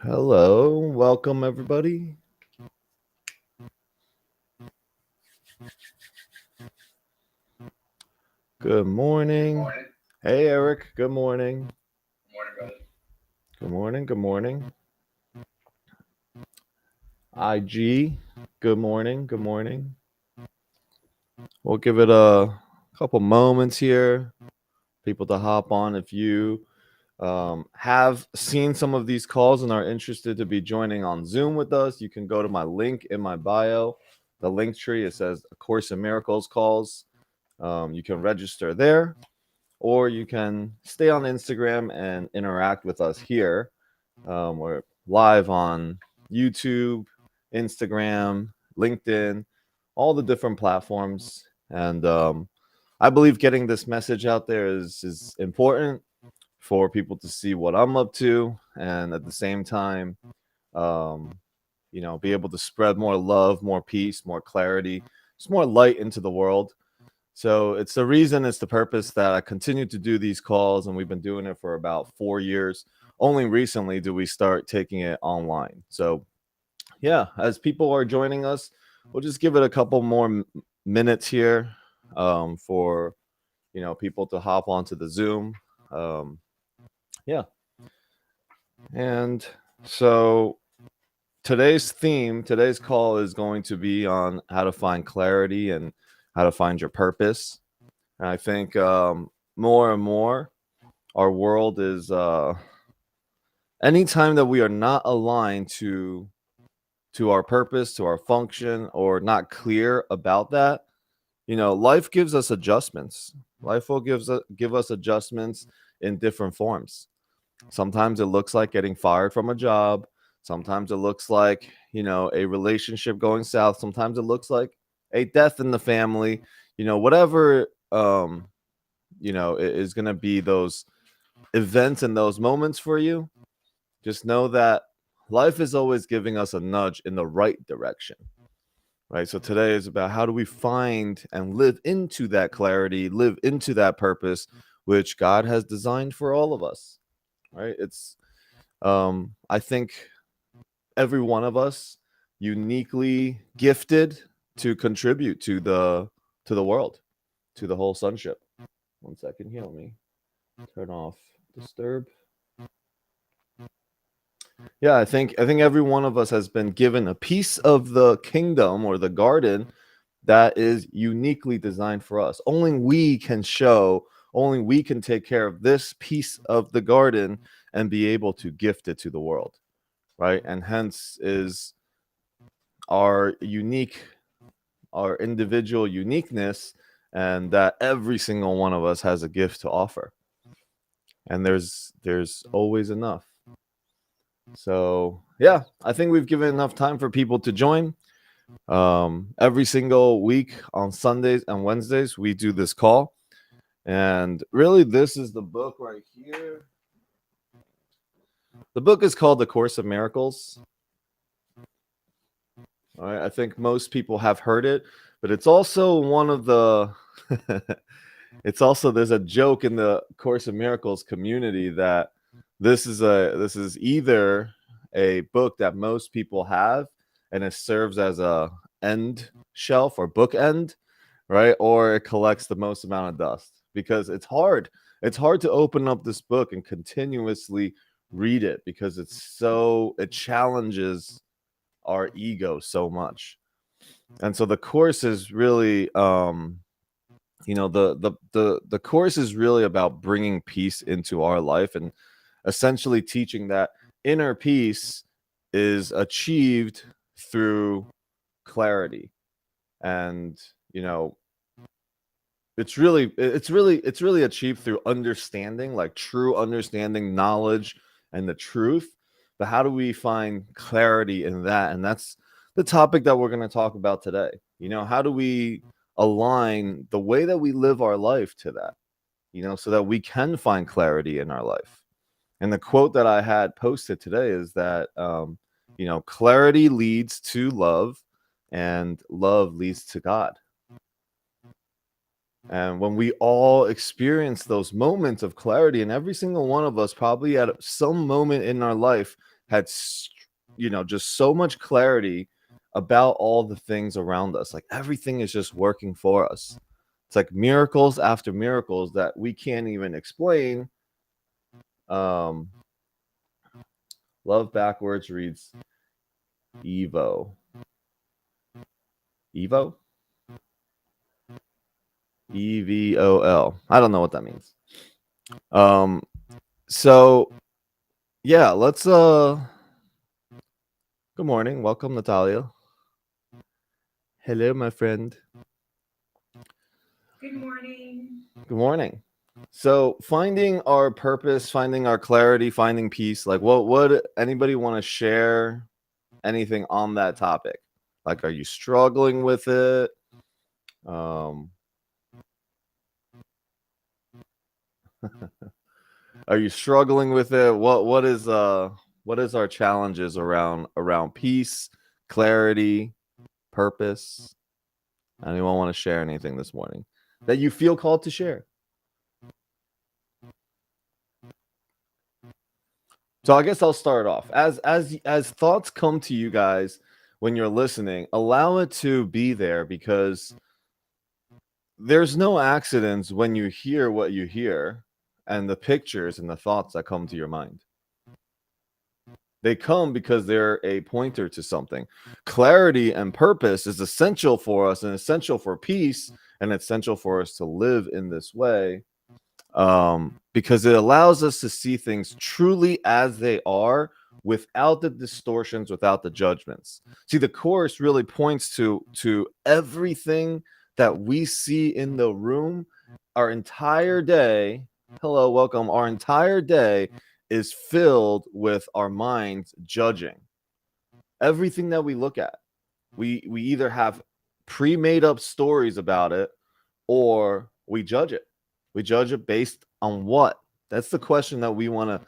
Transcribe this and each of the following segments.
Hello, welcome everybody. Good morning. Morning. Hey Eric, good morning. Morning, brother. Good morning, good morning. IG, good morning, good morning. We'll give it a couple moments here, people to hop on. If you have seen some of these calls and are interested to be joining on Zoom with us, you can go to my link in my bio, the link tree. It says A Course in Miracles calls. You can register there, or you can stay on Instagram and interact with us here. We're live on YouTube, Instagram, LinkedIn, all the different platforms. And I believe getting this message out there is important for people to see what I'm up to, and at the same time, um, be able to spread more love, more peace, more clarity, just more light into the world. So it's the reason, it's the purpose that I continue to do these calls, and we've been doing it for about 4 years. Only recently do we start taking it online. So yeah, as people are joining us, we'll just give it a couple more minutes here for people to hop onto the Zoom. Um, yeah, and so today's call is going to be on how to find clarity and how to find your purpose. And I think more and more our world is anytime that we are not aligned to our purpose, to our function, or not clear about that, life gives us adjustments. Life will give us adjustments in different forms. Sometimes it looks like getting fired from a job. Sometimes it looks like, a relationship going south. Sometimes it looks like a death in the family. Whatever is going to be those events and those moments for you. Just know that life is always giving us a nudge in the right direction. Right. So today is about how do we find and live into that clarity, live into that purpose, which God has designed for all of us. Right. I think every one of us uniquely gifted to contribute to the world, to the whole sonship. One second here, let me turn off disturb. Yeah, I think every one of us has been given a piece of the kingdom or the garden that is uniquely designed for us. Only we can take care of this piece of the garden and be able to gift it to the world, right? And hence is our our individual uniqueness, and that every single one of us has a gift to offer. And there's always enough. So yeah, I think we've given enough time for people to join. Every single week on Sundays and Wednesdays, we do this call. And really, this is the book right here. The book is called The Course of Miracles. All right, I think most people have heard it, but it's also one of the it's also, there's a joke in the Course of Miracles community that this is either a book that most people have and it serves as a end shelf or book end, right? Or it collects the most amount of dust because it's hard to open up this book and continuously read it because it challenges our ego so much. And so the course is really the course is really about bringing peace into our life and essentially teaching that inner peace is achieved through clarity. And you know it's really achieved through understanding, like true understanding, knowledge, and the truth. But how do we find clarity in that? And that's the topic that we're going to talk about today. How do we align the way that we live our life to that, so that we can find clarity in our life? And the quote that I had posted today is that clarity leads to love, and love leads to God. And when we all experience those moments of clarity, and every single one of us probably at some moment in our life had just so much clarity about all the things around us. Like everything is just working for us. It's like miracles after miracles that we can't even explain. Love backwards reads Evo. Evo? EVOL. I don't know what that means. So yeah, let's good morning. Welcome, Natalia. Hello, my friend. Good morning. Good morning. So finding our purpose, finding our clarity, finding peace, like what would anybody want to share anything on that topic? Like, are you struggling with it? Are you struggling with it? What is our challenges around peace, clarity, purpose? Anyone want to share anything this morning that you feel called to share? So I guess I'll start off. As thoughts come to you guys when you're listening, allow it to be there, because there's no accidents when you hear what you hear and the pictures and the thoughts that come to your mind. They come because they're a pointer to something. Clarity and purpose is essential for us and essential for peace and essential for us to live in this way, because it allows us to see things truly as they are without the distortions, without the judgments. See, the Course really points to everything that we see in the room. Our entire day, hello, welcome, our entire day is filled with our minds judging everything that we look at. We either have pre-made up stories about it, or we judge it. We judge it based on what? That's the question that we want to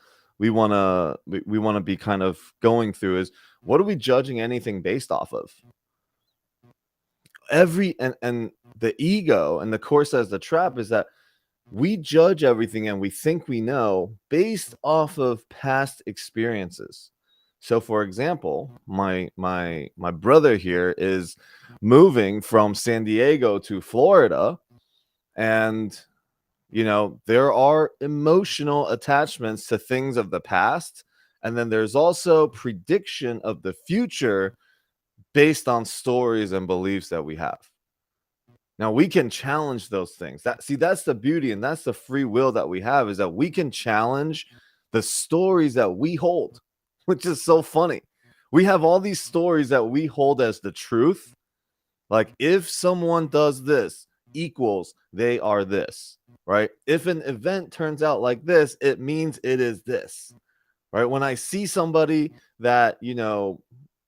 be kind of going through, is what are we judging anything based off of? And the ego, and the Course says the trap is that we judge everything and we think we know based off of past experiences. So for example, my brother here is moving from San Diego to Florida, and there are emotional attachments to things of the past, and then there's also prediction of the future based on stories and beliefs that we have. Now we can challenge those things. That's the beauty, and that's the free will that we have, is that we can challenge the stories that we hold, which is so funny. We have all these stories that we hold as the truth. Like, if someone does this equals they are this, right? If an event turns out like this, it means it is this, right? When I see somebody that,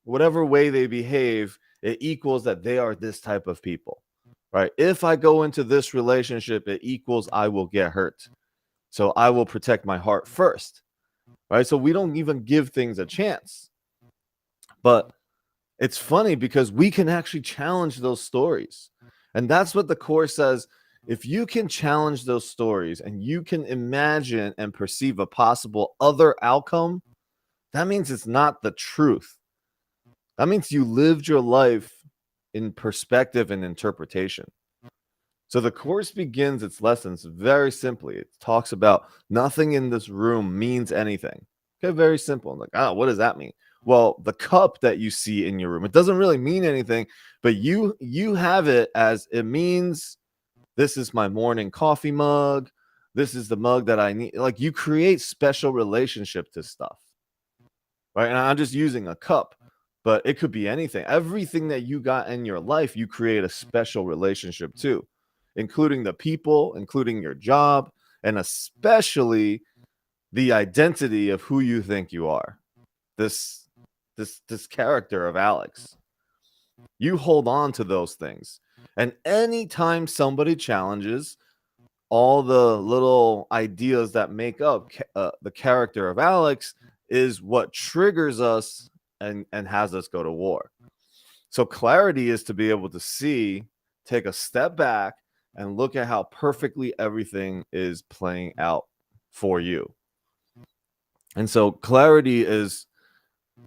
whatever way they behave, it equals that they are this type of people. Right? If I go into this relationship, it equals I will get hurt. So I will protect my heart first. Right? So we don't even give things a chance. But it's funny because we can actually challenge those stories. And that's what the Course says. If you can challenge those stories and you can imagine and perceive a possible other outcome, that means it's not the truth. That means you lived your life in perspective and interpretation. So the Course begins its lessons very simply. It talks about nothing in this room means anything. Okay, very simple. I'm like, what does that mean? Well, the cup that you see in your room, it doesn't really mean anything, but you have it as, it means this is my morning coffee mug. This is the mug that I need. Like, you create special relationship to stuff, right? And I'm just using a cup, but it could be anything. Everything that you got in your life, you create a special relationship to, including the people, including your job, and especially the identity of who you think you are. This character of Alex. You hold on to those things. And anytime somebody challenges all the little ideas that make up the character of Alex, is what triggers us and has us go to war. So clarity is to be able to see, take a step back, and look at how perfectly everything is playing out for you. And so clarity is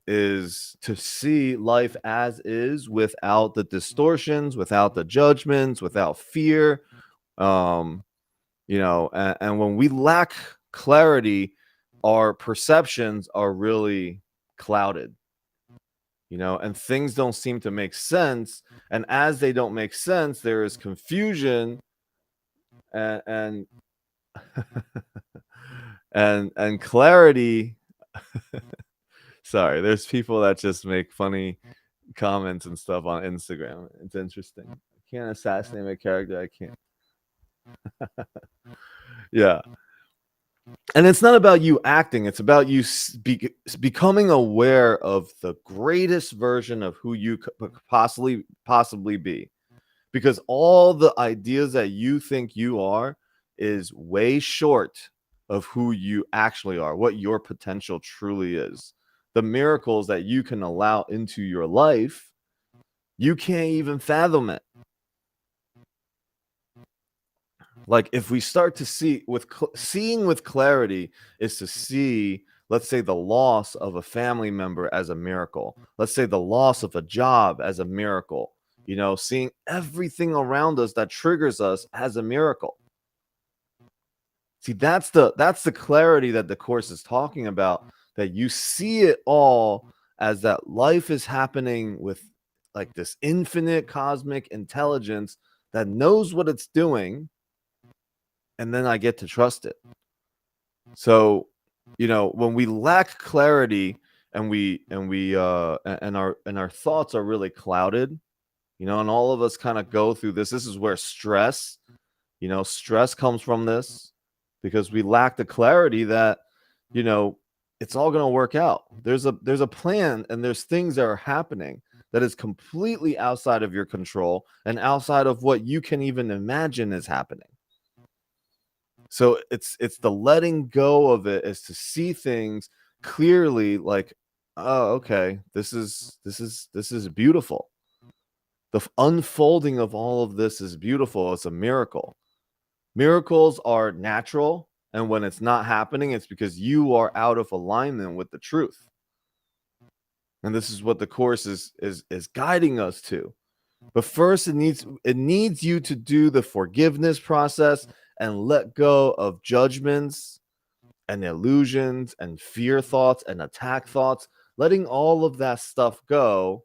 is to see life as is without the distortions, without the judgments, without fear. Um, and when we lack clarity, our perceptions are really clouded, and things don't seem to make sense. And as they don't make sense, there is confusion and and clarity. Sorry, there's people that just make funny comments and stuff on Instagram. It's interesting. I can't assassinate my character. I can't. Yeah. And it's not about you acting, it's about you becoming aware of the greatest version of who you could possibly be. Because all the ideas that you think you are is way short of who you actually are, what your potential truly is. The miracles that you can allow into your life, you can't even fathom it. Like if we start to see seeing with clarity is to see, let's say, the loss of a family member as a miracle. Let's say the loss of a job as a miracle. Seeing everything around us that triggers us as a miracle. See, that's the clarity that the Course is talking about, that you see it all as that life is happening with like this infinite cosmic intelligence that knows what it's doing, and then I get to trust it. So, when we lack clarity and our thoughts are really clouded, and all of us kind of go through this. This is where stress comes from this, because we lack the clarity that, it's all going to work out. There's a plan, and there's things that are happening that is completely outside of your control and outside of what you can even imagine is happening. So it's the letting go of it, is to see things clearly, like, oh, okay, this is beautiful. The unfolding of all of this is beautiful. It's a miracle. Miracles are natural, and when it's not happening, it's because you are out of alignment with the truth. And this is what the Course is guiding us to. But first, it needs you to do the forgiveness process and let go of judgments and illusions and fear thoughts and attack thoughts, letting all of that stuff go.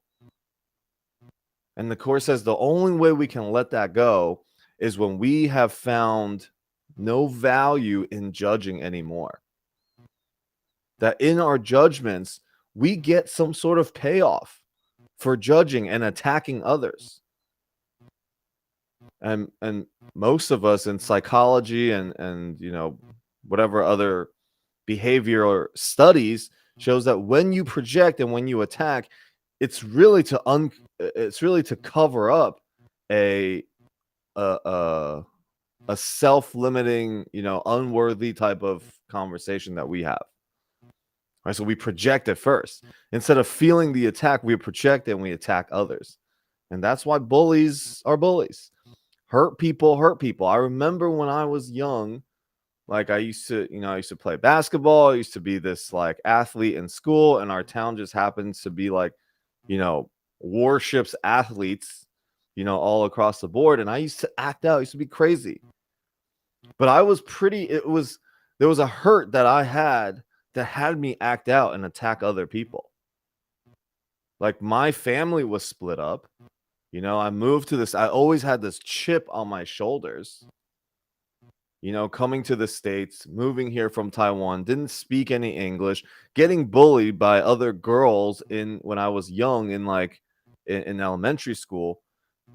And the Course says the only way we can let that go is when we have found no value in judging anymore. That in our judgments, we get some sort of payoff for judging and attacking others. And most of us in psychology and whatever other behavioral studies shows that when you project and when you attack, it's really to cover up a self-limiting, unworthy type of conversation that we have. Right? So we project it first. Instead of feeling the attack, we project it and we attack others. And that's why bullies are bullies. Hurt people. I remember when I was young, like I used to play basketball. I used to be this like athlete in school, and our town just happens to be like, worships athletes, all across the board. And I used to act out. I used to be crazy. But there was a hurt that I had that had me act out and attack other people. Like my family was split up. I moved to this. I always had this chip on my shoulders. Coming to the States, moving here from Taiwan, didn't speak any English, getting bullied by other girls when I was young in elementary school.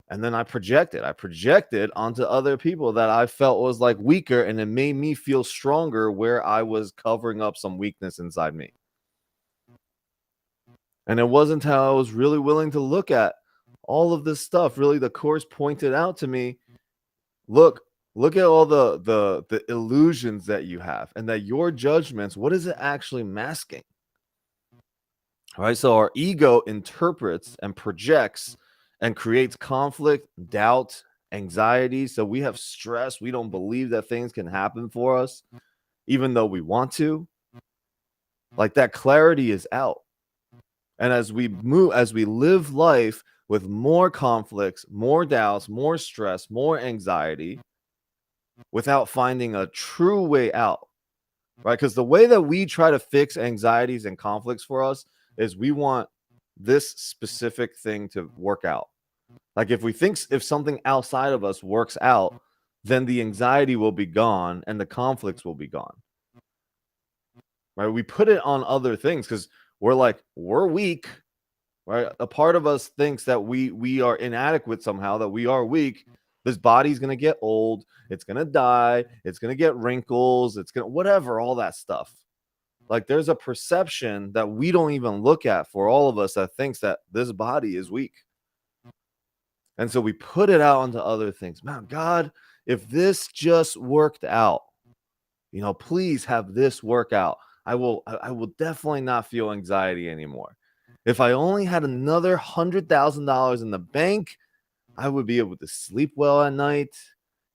And then I projected onto other people that I felt was like weaker, and it made me feel stronger where I was covering up some weakness inside me. And it wasn't how I was really willing to look at all of this stuff. Really, the Course pointed out to me, look at all the illusions that you have, and that your judgments, what is it actually masking? All right, so our ego interprets and projects and creates conflict, doubt, anxiety. So we have stress. We don't believe that things can happen for us, even though we want to. Like that clarity is out. And as we live life with more conflicts, more doubts, more stress, more anxiety, without finding a true way out, right? Because the way that we try to fix anxieties and conflicts for us is we want this specific thing to work out. Like if something outside of us works out, then the anxiety will be gone and the conflicts will be gone. Right? We put it on other things because we're weak, right? A part of us thinks that we are inadequate somehow, that we are weak. This body's gonna get old, it's gonna die, it's gonna get wrinkles, it's gonna whatever, all that stuff. Like there's a perception that we don't even look at for all of us that thinks that this body is weak. And so we put it out onto other things. Man, God, if this just worked out, please have this work out. I will definitely not feel anxiety anymore. If I only had another $100,000 in the bank, I would be able to sleep well at night.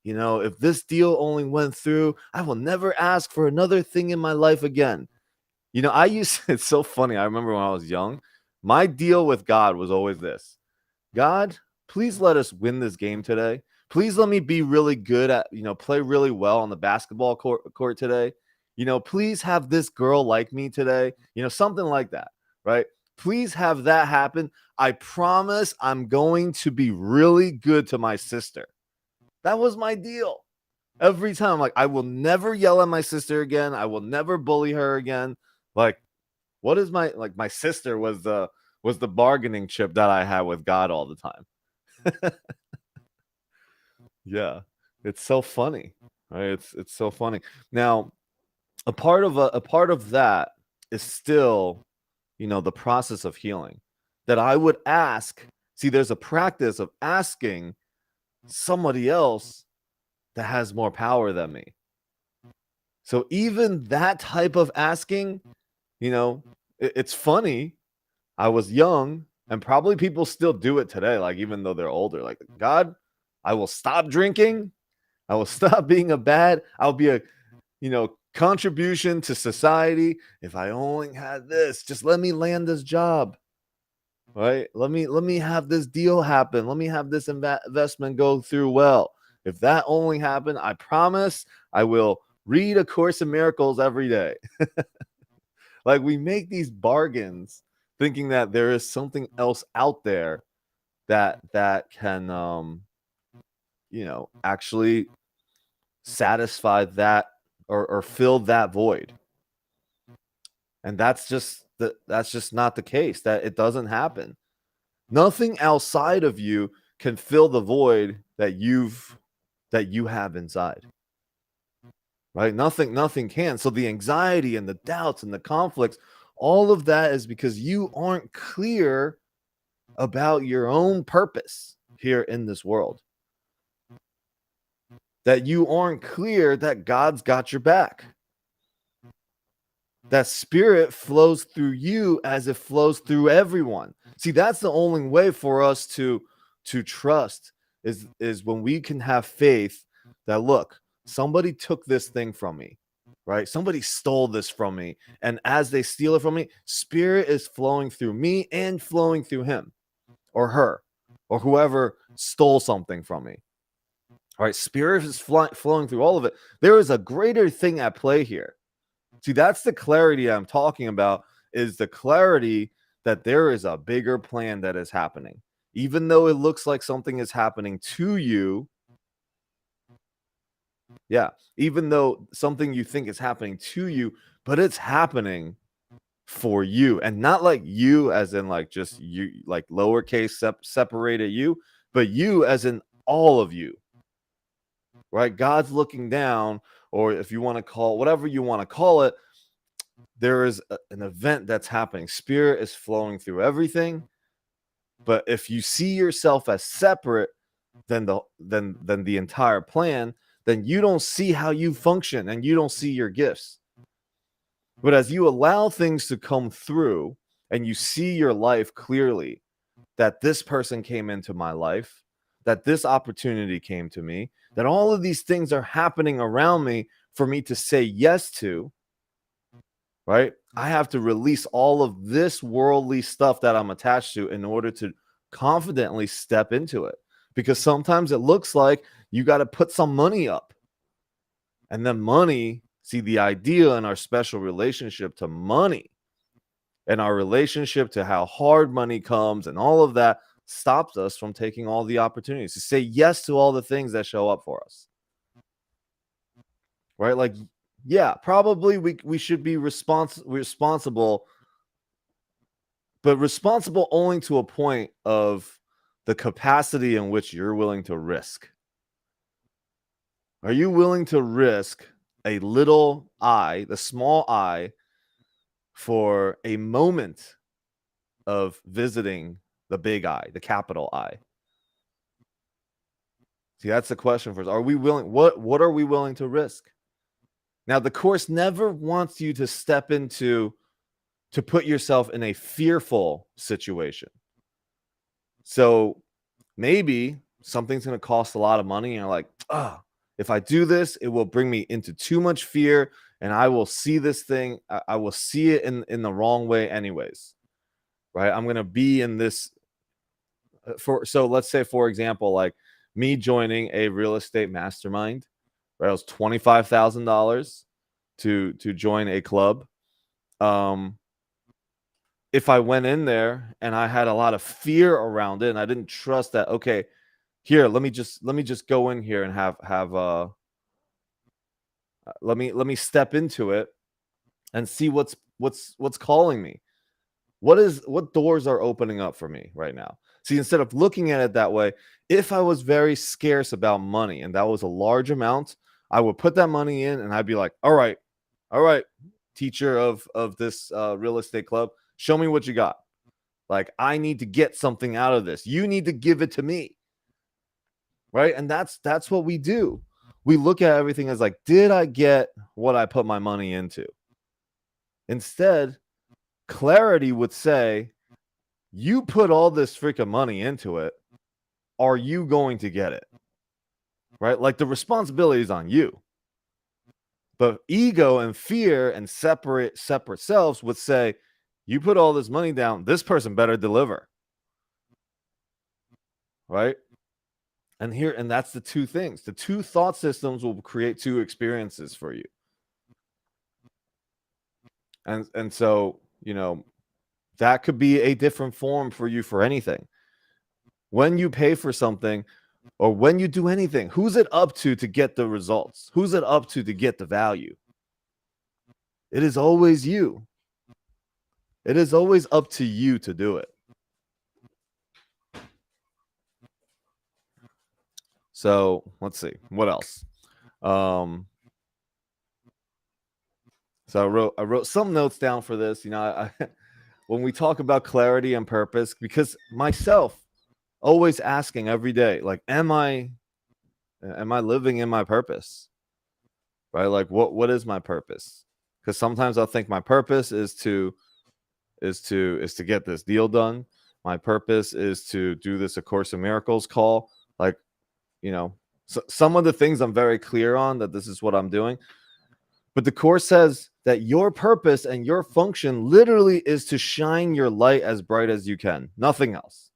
If this deal only went through, I will never ask for another thing in my life again. It's so funny. I remember when I was young, my deal with God was always this: God, please let us win this game today. Please let me be really good at, play really well on the basketball court today. Please have this girl like me today. Something like that, right? Please have that happen. I promise I'm going to be really good to my sister. That was my deal. Every time, like, I will never yell at my sister again. I will never bully her again. Like, what is my sister was the bargaining chip that I had with God all the time. Yeah, it's so funny, right? It's so funny. Now, a part of that is still, the process of healing. That I would ask. See, there's a practice of asking somebody else that has more power than me. So even that type of asking, it's funny. I was young, and probably people still do it today, like even though they're older. Like, God, I will stop drinking. I will stop being I'll be a, contribution to society. If I only had this, just let me land this job. Right? Let me have this deal happen. Let me have this investment go through well. If that only happened, I promise I will read A Course in Miracles every day. Like, we make these bargains thinking that there is something else out there that can actually satisfy that or fill that void. And that's just not the case. That it doesn't happen. Nothing outside of you can fill the void that you have inside. Right? Nothing can. So the anxiety and the doubts and the conflicts, all of that is because you aren't clear about your own purpose here in this world. That you aren't clear that God's got your back. That spirit flows through you as it flows through everyone. See, that's the only way for us to trust is when we can have faith that, look, somebody took this thing from me, right? Somebody stole this from me. And as they steal it from me, spirit is flowing through me and flowing through him or her or whoever stole something from me. All right, spirit is flowing through all of it. There is a greater thing at play here. See, that's the clarity I'm talking about, is the clarity that there is a bigger plan that is happening. Even though it looks like something is happening to you, even though something you think is happening to you, but it's happening for you. And not like you as in like just you, like lowercase separated you, but you as in all of you. Right? God's looking down, or if you want to call whatever you want to call it, there is an event that's happening. Spirit is flowing through everything. But if you see yourself as separate than the entire plan, then you don't see how you function and you don't see your gifts. But as you allow things to come through and you see your life clearly, that this person came into my life, that this opportunity came to me, that all of these things are happening around me for me to say yes to, right? I have to release all of this worldly stuff that I'm attached to in order to confidently step into it. Because sometimes it looks like you got to put some money up. And then money, see, the idea in our special relationship to money and our relationship to how hard money comes and all of that stops us from taking all the opportunities to say yes to all the things that show up for us. Right? Like, yeah, probably we should be responsible, but responsible only to a point of the capacity in which you're willing to risk. Are you willing to risk a little I, the small I, for a moment of visiting the big I, the capital I? See, that's the question for us. Are we willing? What are we willing to risk? Now, the course never wants you to step into, to put yourself in a fearful situation. So maybe something's going to cost a lot of money, and you're like, if I do this, it will bring me into too much fear, and I will see this thing, I will see it in the wrong way anyways, right? I'm going to be in this, so let's say, for example, like me joining a real estate mastermind, right? It was $25,000 to join a club. If I went in there and I had a lot of fear around it and I didn't trust that, okay, here, let me just go in here and let me step into it and see what's calling me. What doors are opening up for me right now? See, instead of looking at it that way, if I was very scarce about money and that was a large amount, I would put that money in and I'd be like, all right, teacher of this real estate club, show me what you got. Like, I need to get something out of this. You need to give it to me. Right? And that's what we do. We look at everything as like, did I get what I put my money into? Instead, clarity would say, you put all this freaking money into it. Are you going to get it? Right? Like, the responsibility is on you. But ego and fear and separate selves would say, you put all this money down, this person better deliver. Right? And that's the two things. The two thought systems will create two experiences for you. And so, that could be a different form for you for anything. When you pay for something or when you do anything, who's it up to get the results? Who's it up to get the value? It is always you. It is always up to you to do it. So let's see what else. So I wrote some notes down for this. When we talk about clarity and purpose, because myself always asking every day, like, am I living in my purpose? Right? Like, what is my purpose? Because sometimes I'll think my purpose is to get this deal done. My purpose is to do this A Course in Miracles call. Like, so some of the things I'm very clear on that this is what I'm doing. But the Course says that your purpose and your function literally is to shine your light as bright as you can. Nothing else.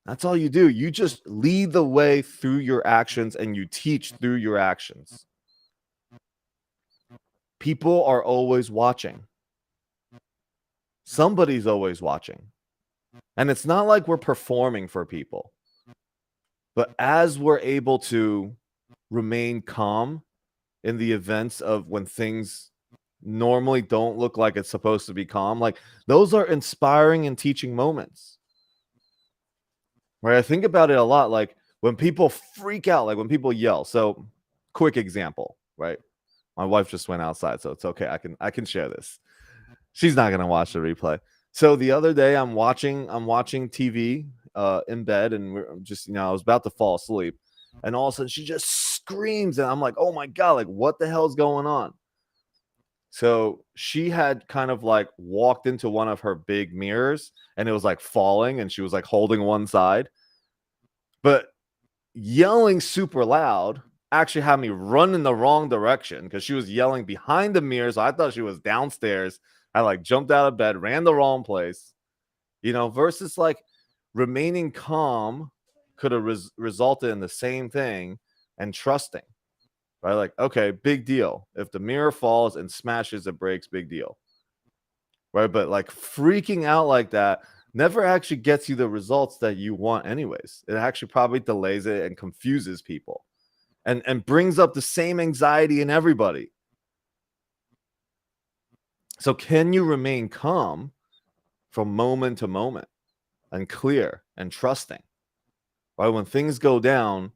That's all you do. You just lead the way through your actions and you teach through your actions. People are always watching. Somebody's always watching. And it's not like we're performing for people. But as we're able to remain calm in the events of when things normally don't look like it's supposed to be calm, like, those are inspiring and teaching moments. Right? I think about it a lot. Like, when people freak out, like when people yell. So, quick example, right? My wife just went outside, so it's okay. I can share this. She's not gonna watch the replay. So the other day, I'm watching TV in bed, and we're just, I was about to fall asleep, and all of a sudden she just screams, and I'm like, oh my God, like, what the hell's going on? So she had kind of like walked into one of her big mirrors, and it was like falling, and she was like holding one side, but yelling super loud actually had me run in the wrong direction because she was yelling behind the mirror. So I thought she was downstairs. I like jumped out of bed, ran the wrong place, versus like remaining calm could have resulted in the same thing, and trusting, right? Like, okay, big deal. If the mirror falls and smashes, it breaks, big deal, right? But like freaking out like that never actually gets you the results that you want anyways. It actually probably delays it and confuses people and brings up the same anxiety in everybody. So can you remain calm from moment to moment and clear and trusting, right? When things go down,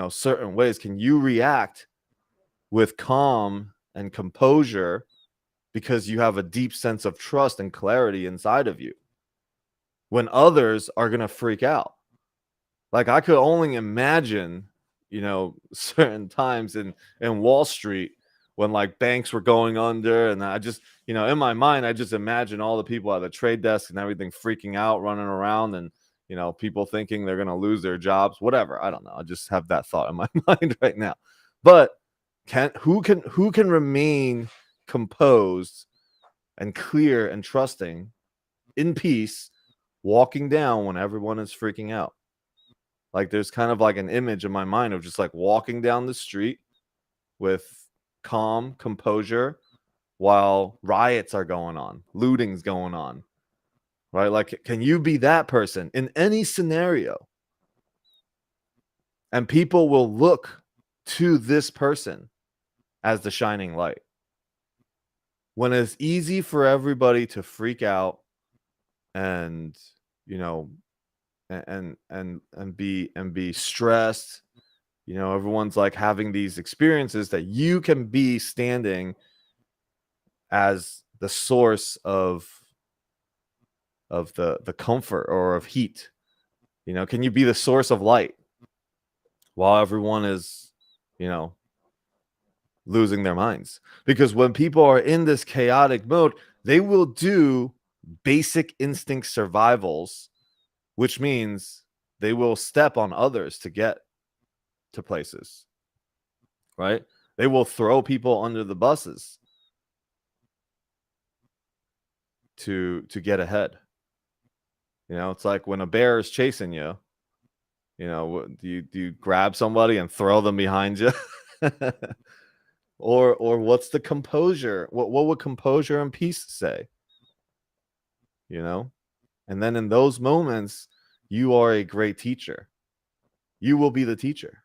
certain ways, can you react with calm and composure because you have a deep sense of trust and clarity inside of you when others are going to freak out? Like, I could only imagine, certain times in Wall Street when like banks were going under, and I just, in my mind, I just imagine all the people at the trade desk and everything freaking out, running around, and people thinking they're going to lose their jobs, whatever. I don't know. I just have that thought in my mind right now. But who can remain composed and clear and trusting in peace, walking down when everyone is freaking out? Like, there's kind of like an image in my mind of just like walking down the street with calm composure while riots are going on, looting's going on, right? Like, can you be that person in any scenario? And people will look to this person as the shining light. When it's easy for everybody to freak out and, and be stressed, everyone's like having these experiences, that you can be standing as the source of the comfort or of heat. Can you be the source of light while everyone is, losing their minds? Because when people are in this chaotic mode, they will do basic instinct survivals, which means they will step on others to get to places, right? They will throw people under the buses to get ahead. It's like when a bear is chasing you, do you grab somebody and throw them behind you? or what's the composure? What would composure and peace say? And then in those moments, you are a great teacher. You will be the teacher.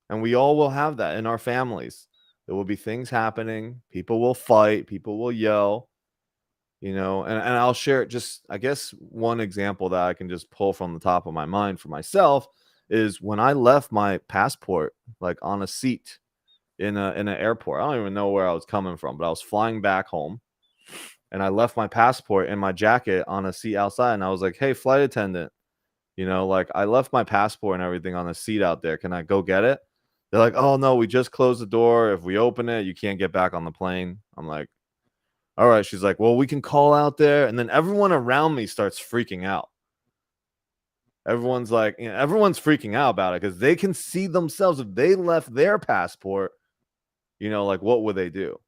And we all will have that in our families. There will be things happening. People will fight. People will yell. And I'll share just, I guess, one example that I can just pull from the top of my mind for myself is when I left my passport like on a seat in an airport. I don't even know where I was coming from, but I was flying back home, and I left my passport in my jacket on a seat outside, and I was like, "Hey, flight attendant, like, I left my passport and everything on the seat out there. Can I go get it?" They're like, "Oh no, we just closed the door. If we open it, you can't get back on the plane." I'm like, all right. She's like, "Well, we can call out there." And then everyone around me starts freaking out. Everyone's like, everyone's freaking out about it because they can see themselves. If they left their passport, like, what would they do?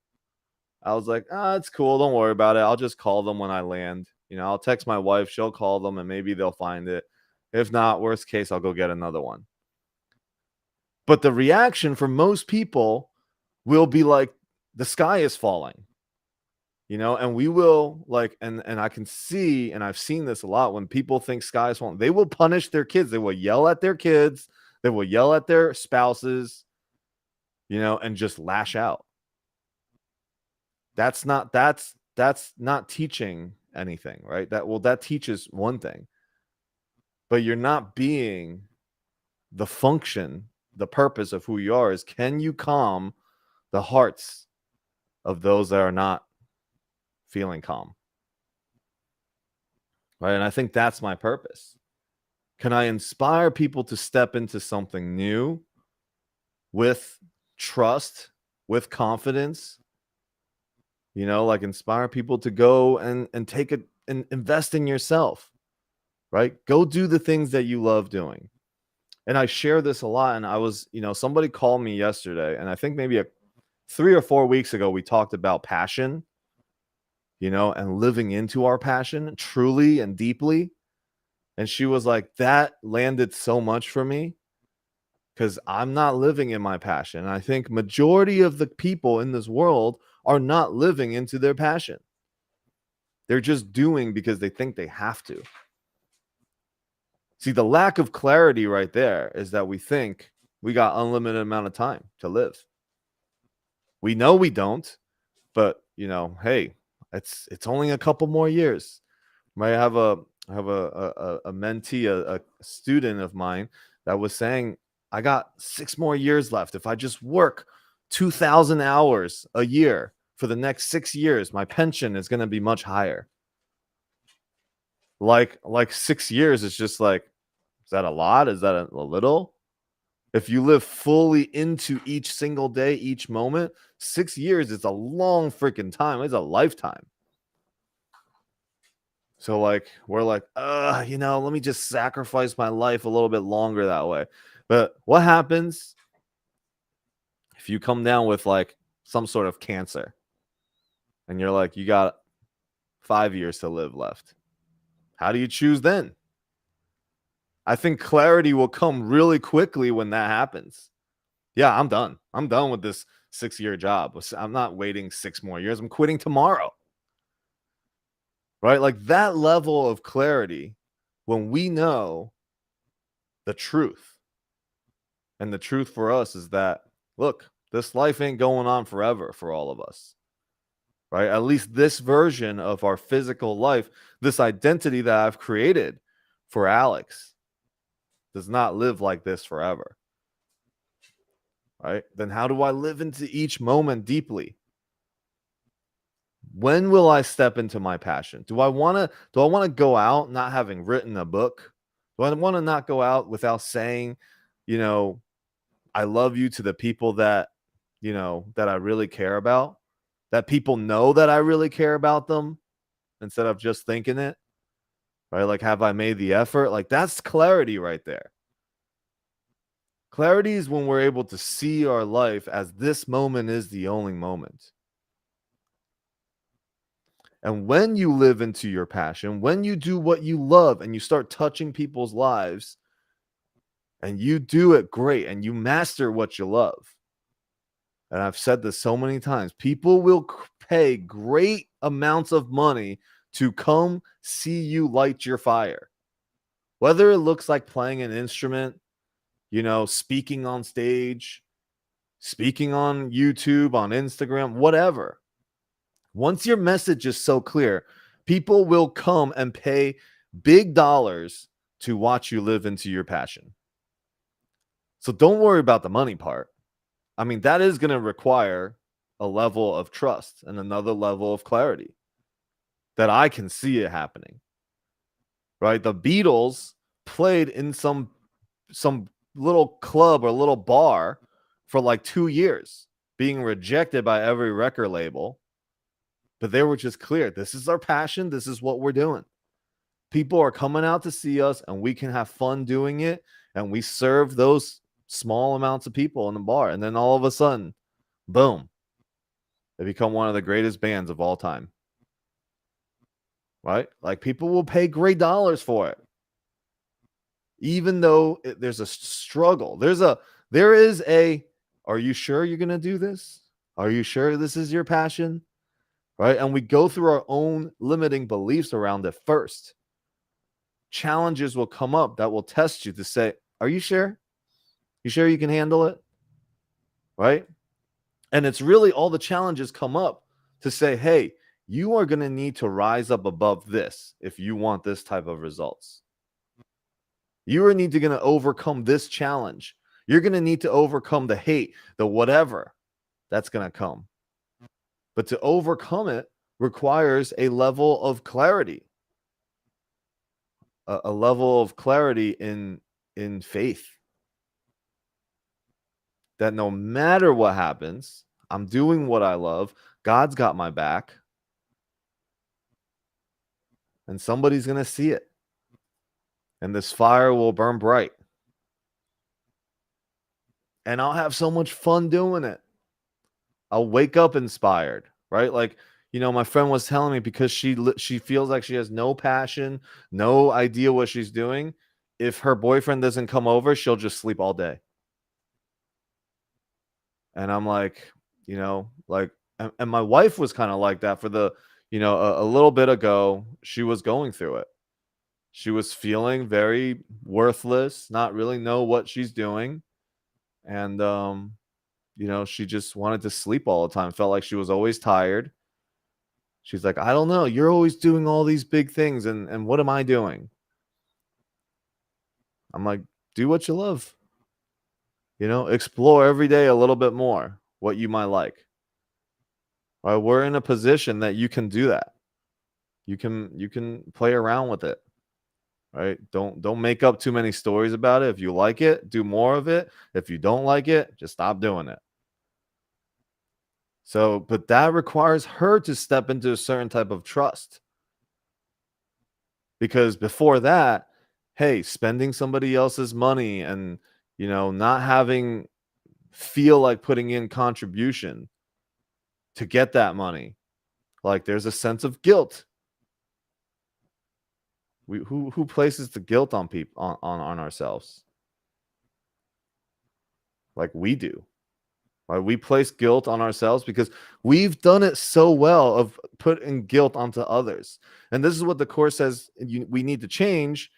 I was like, it's cool. Don't worry about it. I'll just call them when I land. I'll text my wife. She'll call them and maybe they'll find it. If not, worst case, I'll go get another one. But the reaction for most people will be like, the sky is falling. And we will like, and I can see, and I've seen this a lot, when people think sky is falling, they will punish their kids. They will yell at their kids. They will yell at their spouses, and just lash out. That's not teaching anything, right? That teaches one thing, but you're not being the function, the purpose of who you are is, can you calm the hearts of those that are not feeling calm? Right. And I think that's my purpose. Can I inspire people to step into something new with trust, with confidence? Like, inspire people to go and take it and invest in yourself, right? Go do the things that you love doing. And I share this a lot. And I was, somebody called me yesterday, and I think maybe 3 or 4 weeks ago, we talked about passion, and living into our passion truly and deeply. And she was like, that landed so much for me because I'm not living in my passion. And I think majority of the people in this world are not living into their passion. They're just doing because they think they have to. See, the lack of clarity right there is that we think we got unlimited amount of time to live. We know we don't, but hey, it's only a couple more years. I have a mentee, a student of mine that was saying, I got 6 more years left. If I just work 2,000 hours a year for the next 6 years, my pension is going to be much higher. Like 6 years is just like, is that a lot? Is that a little? If you live fully into each single day, each moment, 6 years is a long freaking time. It's a lifetime. So we're like, let me just sacrifice my life a little bit longer that way. But what happens if you come down with like some sort of cancer and you're like, you got 5 years to live left? How do you choose then? I think clarity will come really quickly when that happens. Yeah, I'm done. I'm done with this 6-year job. I'm not waiting 6 more years. I'm quitting tomorrow. Right? Like that level of clarity when we know the truth. And the truth for us is that, look, this life ain't going on forever for all of us. Right? At least this version of our physical life, this identity that I've created for Alex, does not live like this forever. Right? Then how do I live into each moment deeply? When will I step into my passion? Do I want to go out not having written a book? Do I want to not go out without saying, I love you to the people that, that I really care about? That people know that I really care about them instead of just thinking it? Right? Like, have I made the effort? Like, that's clarity right there. Clarity is when we're able to see our life as this moment is the only moment. And when you live into your passion, when you do what you love and you start touching people's lives and you do it great and you master what you love. And I've said this so many times, people will pay great amounts of money to come see you light your fire. Whether it looks like playing an instrument, speaking on stage, speaking on YouTube, on Instagram, whatever. Once your message is so clear, people will come and pay big dollars to watch you live into your passion. So don't worry about the money part. I mean, that is going to require a level of trust and another level of clarity that I can see it happening. Right? The Beatles played in some little club or little bar for like 2 years, being rejected by every record label. But they were just clear. This is our passion. This is what we're doing. People are coming out to see us and we can have fun doing it. And we serve those small amounts of people in the bar. And then all of a sudden, boom, they become one of the greatest bands of all time. Right? Like people will pay great dollars for it. Even though there's a struggle. There is a, are you sure you're going to do this? Are you sure this is your passion? Right? And we go through our own limiting beliefs around it first. Challenges will come up that will test you to say, are you sure? You sure you can handle it? Right? And it's really all the challenges come up to say, hey, you are going to need to rise up above this if you want this type of results. You are going to overcome this challenge. You're going to need to overcome the hate, the whatever that's going to come. But to overcome it requires a level of clarity, a level of clarity in faith that no matter what happens, I'm doing what I love. God's got my back. And somebody's going to see it. And this fire will burn bright. and I'll have so much fun doing it. I'll wake up inspired, right? Like, my friend was telling me, because she feels like she has no passion, no idea what she's doing. If her boyfriend doesn't come over, she'll just sleep all day. And I'm like, like, and my wife was kind of like that for a little bit ago. She was going through it. She was feeling very worthless, not really know what she's doing. And, she just wanted to sleep all the time, felt like she was always tired. She's like, I don't know. You're always doing all these big things. And what am I doing? I'm like, do what you love. Explore every day a little bit more what you might like. Right? We're in a position that you can do that. You can play around with it. Right? Don't make up too many stories about it. If you like it, do more of it. If you don't like it, just stop doing it. So, but that requires her to step into a certain type of trust. Because before that, hey, spending somebody else's money and, not having feel like putting in contribution to get that money. Like, there's a sense of guilt. Who places the guilt on people on ourselves? Like we do. Right? We place guilt on ourselves because we've done it so well of putting guilt onto others. And this is what the Course says we need to change,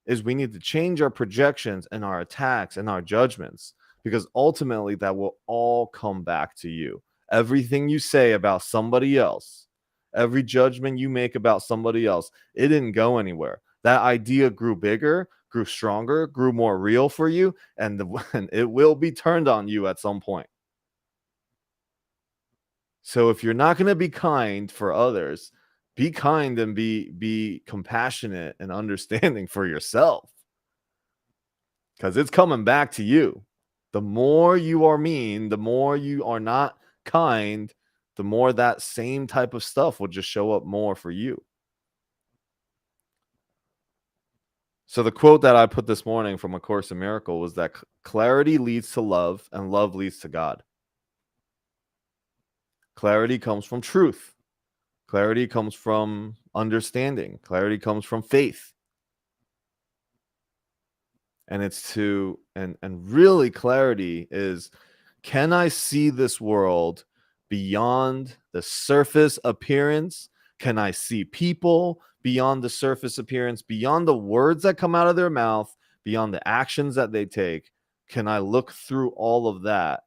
is we need to change our projections and our attacks and our judgments, because ultimately that will all come back to you. Everything you say about somebody else, every judgment you make about somebody else, it didn't go anywhere. That idea grew bigger, grew stronger, grew more real for you, and it will be turned on you at some point. So if you're not going to be kind for others, be kind and be compassionate and understanding for yourself, because it's coming back to you. The more you are mean, the more you are not kind, the more that same type of stuff will just show up more for you. So the quote that I put this morning from A Course in Miracles was that clarity leads to love and love leads to God. Clarity comes from truth. Clarity comes from understanding. Clarity comes from faith. And it's and really clarity is, can I see this world beyond the surface appearance? Can I see people beyond the surface appearance, beyond the words that come out of their mouth, beyond the actions that they take? Can I look through all of that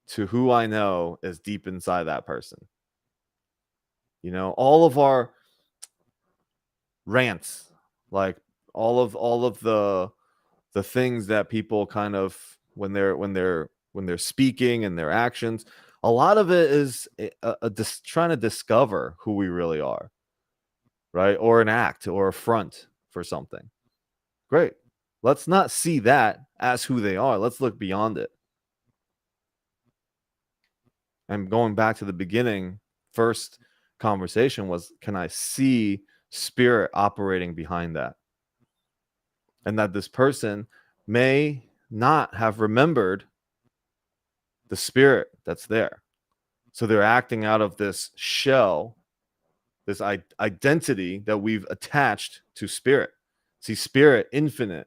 to who I know is deep inside that person? All of our rants, like all of the things that people kind of, when they're speaking and their actions, a lot of it is trying to discover who we really are, right? Or an act or a front for something. Great. Let's not see that as who they are. Let's look beyond it. And going back to the beginning, first conversation was, can I see spirit operating behind that? And that this person may not have remembered the spirit that's there. So they're acting out of this shell, this identity that we've attached to spirit. See, spirit, infinite,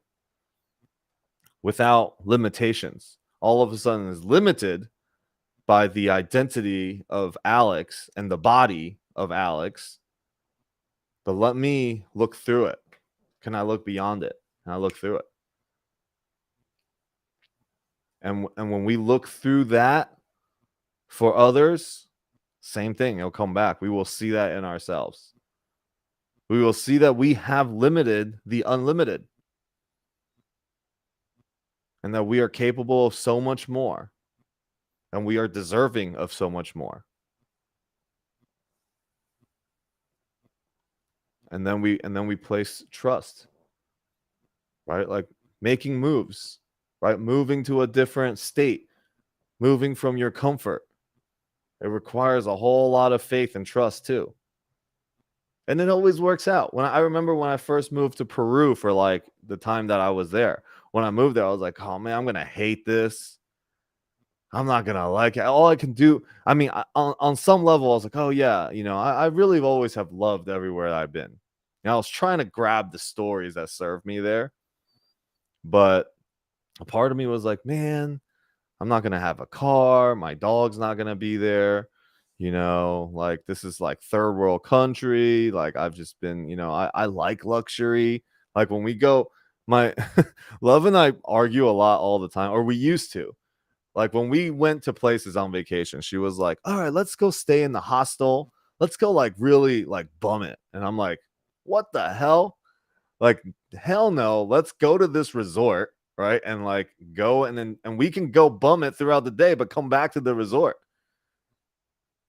without limitations, all of a sudden is limited by the identity of Alex and the body of Alex. But let me look through it. Can I look beyond it? Can I look through it? And when we look through that for others, same thing, it'll come back. We will see that in ourselves. We will see that we have limited the unlimited, and that we are capable of so much more, and we are deserving of so much more. And then we place trust, right? Like making moves, right? Moving to a different state, moving from your comfort. It requires a whole lot of faith and trust too. And it always works out. I remember when I first moved to Peru for like the time that I was there, when I moved there, I was like, oh man, I'm gonna hate this. I'm not gonna like it. All I can do, I mean, on some level, I was like, oh yeah, I really always have loved everywhere I've been. I was trying to grab the stories that served me there, but a part of me was like, man, I'm not gonna have a car. My dog's not gonna be there. Like this is like third world country. Like I've just been, I like luxury. Like when we go, my love and I argue a lot all the time, or we used to. Like when we went to places on vacation, she was like, "All right, let's go stay in the hostel. Let's go like really like bum it." And I'm like, "What the hell? Like hell no. Let's go to this resort, right? And like go and we can go bum it throughout the day, but come back to the resort."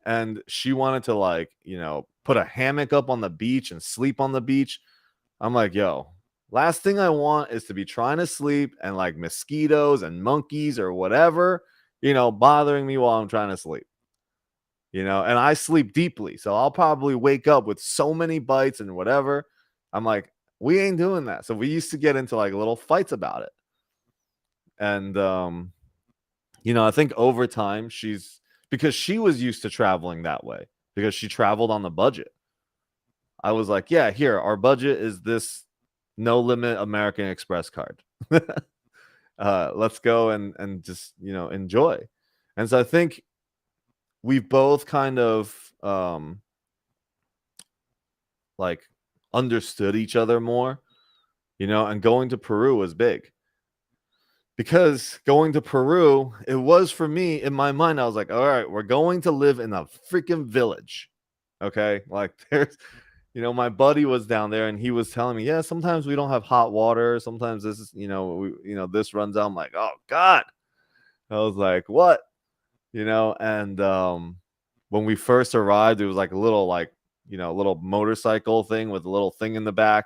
And she wanted to like, put a hammock up on the beach and sleep on the beach. I'm like, "Yo, last thing I want is to be trying to sleep and like mosquitoes and monkeys or whatever, bothering me while I'm trying to sleep." And I sleep deeply. So I'll probably wake up with so many bites and whatever. I'm like, we ain't doing that. So we used to get into like little fights about it. And I think over time because she was used to traveling that way because she traveled on the budget. I was like, yeah, here, our budget is this no limit American Express card. Let's go and just, enjoy. And so I think we've both kind of like understood each other more, and going to Peru was big. Because going to Peru, it was for me in my mind, I was like, all right, we're going to live in a freaking village. Okay. Like there's, my buddy was down there and he was telling me, yeah, sometimes we don't have hot water. Sometimes this is, this runs out. I'm like, oh God. I was like, what? And when we first arrived, it was like a little little motorcycle thing with a little thing in the back.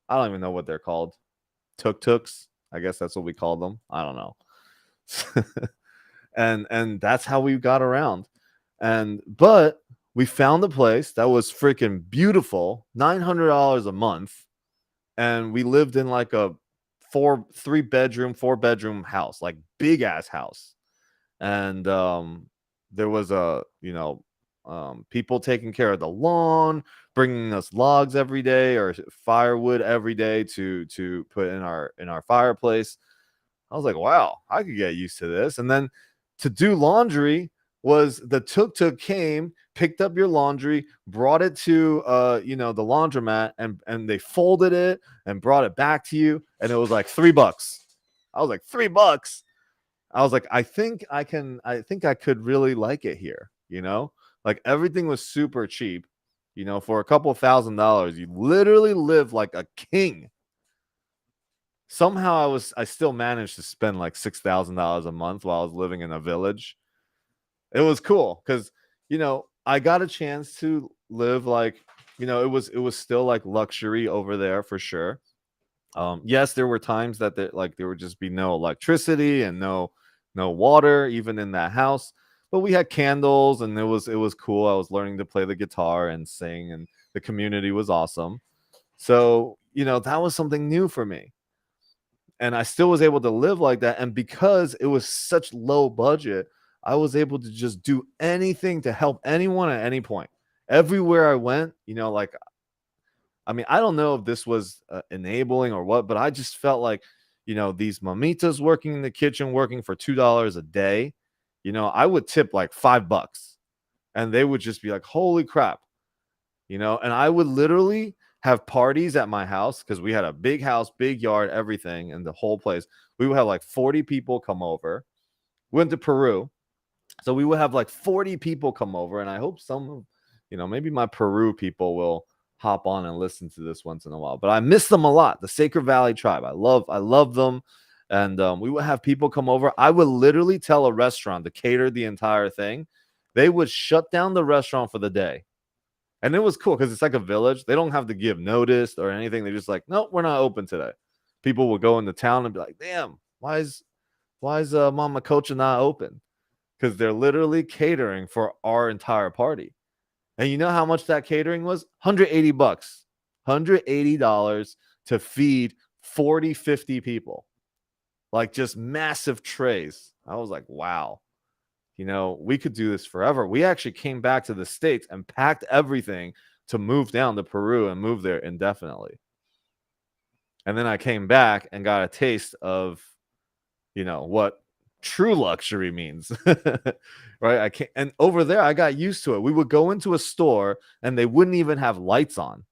I don't even know what they're called. Tuk-tuks. I guess that's what we call them. I don't know. and that's how we got around. But we found a place that was freaking beautiful, $900 a month, and we lived in like a 4 bedroom house, like big ass house. And there was people taking care of the lawn, bringing us logs every day or firewood every day to put in our fireplace. I was like, wow, I could get used to this. And then to do laundry was the tuk-tuk came, picked up your laundry, brought it to the laundromat, and they folded it and brought it back to you, and it was like $3. I was like, $3. I was like, I think I could really like it here, Like everything was super cheap, for a couple $1,000, you literally live like a king. Somehow I still managed to spend like $6,000 a month while I was living in a village. It was cool because, I got a chance to live like, it was still like luxury over there for sure. Yes, there were times that there would just be no electricity and no water even in that house, but we had candles and it was cool. I was learning to play the guitar and sing, and the community was awesome. So, that was something new for me. And I still was able to live like that. And because it was such low budget, I was able to just do anything to help anyone at any point. Everywhere I went, like, I mean, I don't know if this was enabling or what, but I just felt like, these mamitas working in the kitchen, working for $2 a day, I would tip like $5 and they would just be like, holy crap, and I would literally have parties at my house because we had a big house, big yard, everything, and the whole place. We would have like 40 people come over. We went to Peru. So we would have like 40 people come over. And I hope maybe my Peru people will hop on and listen to this once in a while. But I miss them a lot. The Sacred Valley tribe. I love them. And we would have people come over. I would literally tell a restaurant to cater the entire thing. They would shut down the restaurant for the day. And it was cool because it's like a village. They don't have to give notice or anything. They're just like, nope, we're not open today. People will go into town and be like, damn, why is Mama Cocha not open? Because they're literally catering for our entire party. And you know how much that catering was? $180. $180 to feed 40, 50 people. like just massive trays. I was like, wow, we could do this forever. We actually came back to the States and packed everything to move down to Peru and move there indefinitely. And then I came back and got a taste of, what true luxury means. Right? I can't, and over there I got used to it. We would go into a store and they wouldn't even have lights on.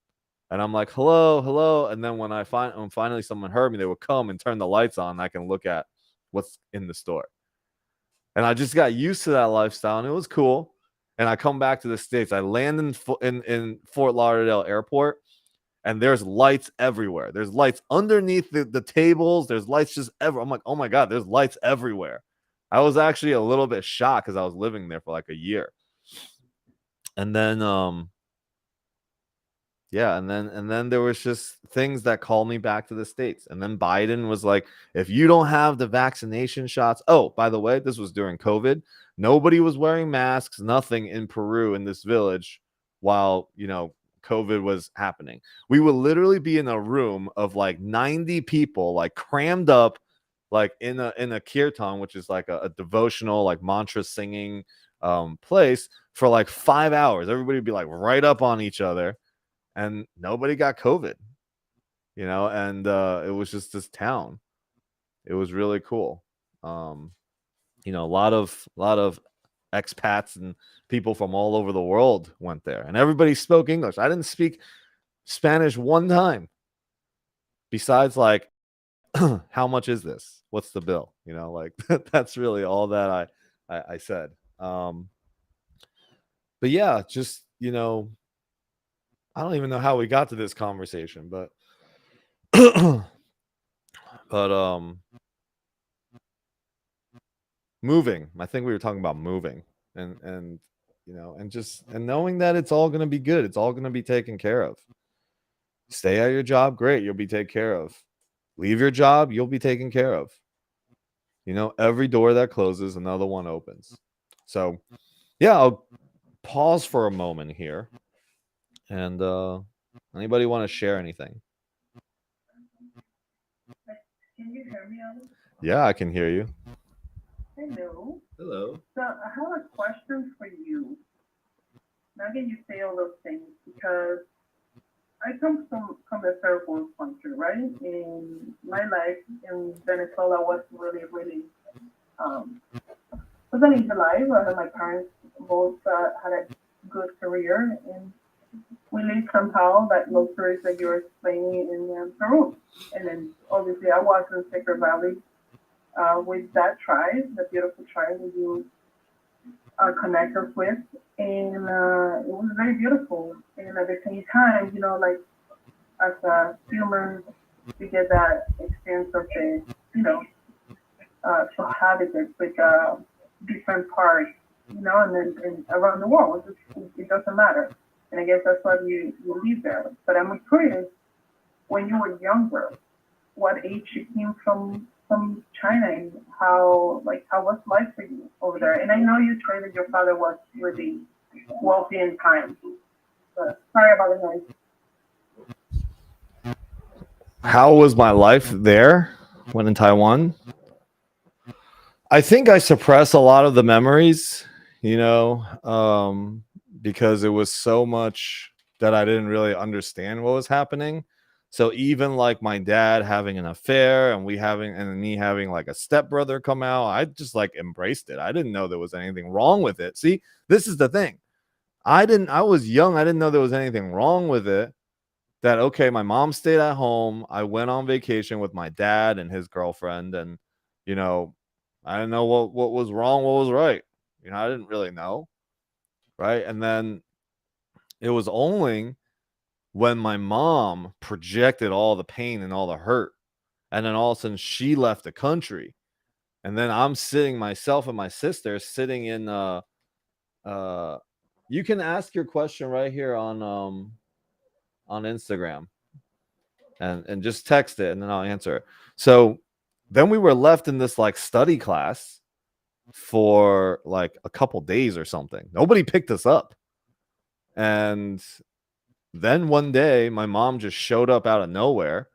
And I'm like, hello, hello. And then when finally someone heard me, they would come and turn the lights on. And I can look at what's in the store. And I just got used to that lifestyle, and it was cool. And I come back to the States. I land in Fort Lauderdale Airport, and there's lights everywhere. There's lights underneath the tables. There's lights just everywhere. I'm like, oh my God, there's lights everywhere. I was actually a little bit shocked because I was living there for like a year. And then yeah, and then there was just things that called me back to the States. And then Biden was like, if you don't have the vaccination shots. Oh, by the way, this was during COVID. Nobody was wearing masks, nothing in Peru in this village while, COVID was happening. We would literally be in a room of like 90 people, like crammed up, like in a kirtan, which is like a devotional, like mantra singing place for like 5 hours. Everybody would be like right up on each other. And nobody got COVID, and it was just this town. It was really cool. A lot of expats and people from all over the world went there, and everybody spoke English. I didn't speak Spanish one time. Besides, like, how much is this? What's the bill? Like that's really all that I said. But yeah, just I don't even know how we got to this conversation, but moving. I think we were talking about moving and and knowing that it's all going to be good. It's all going to be taken care of. Stay at your job, great, you'll be taken care of. Leave your job, you'll be taken care of. Every door that closes, another one opens. So, yeah, I'll pause for a moment here. And anybody want to share anything? Can you hear me, Alex? Yeah, I can hear you. Hello. Hello. So I have a question for you. Now that you say all those things, because I come from a third world country, right? In my life in Venezuela was really, really wasn't easy life. My parents both had a good career, and we lived somehow that luxuries that you're explaining in Peru. And then obviously I was in Sacred Valley with that tribe, the beautiful tribe that you connect us with. And it was very beautiful. And at the same time, like as a human, you get that experience of the, cohabited with different parts, and then and around the world. It doesn't matter. And I guess that's why you live there. But I'm curious, when you were younger, what age you came from China, and how was life for you over there? And I know you said that your father was really wealthy in time. But sorry about the noise. How was my life there when in Taiwan? I think I suppress a lot of the memories, because it was so much that I didn't really understand what was happening. So even like my dad having an affair and me having like a stepbrother come out, I just like embraced it. I didn't know there was anything wrong with it. See, this is the thing. I was young. I didn't know there was anything wrong with it. That, okay, my mom stayed at home. I went on vacation with my dad and his girlfriend. And, I didn't know what was wrong, what was right. I didn't really know. Right. And then it was only when my mom projected all the pain and all the hurt. And then all of a sudden she left the country. And then I'm sitting, myself and my sister sitting in you can ask your question right here on Instagram and just text it and then I'll answer it. So then we were left in this like study class for like a couple days or something. Nobody picked us up. And then one day my mom just showed up out of nowhere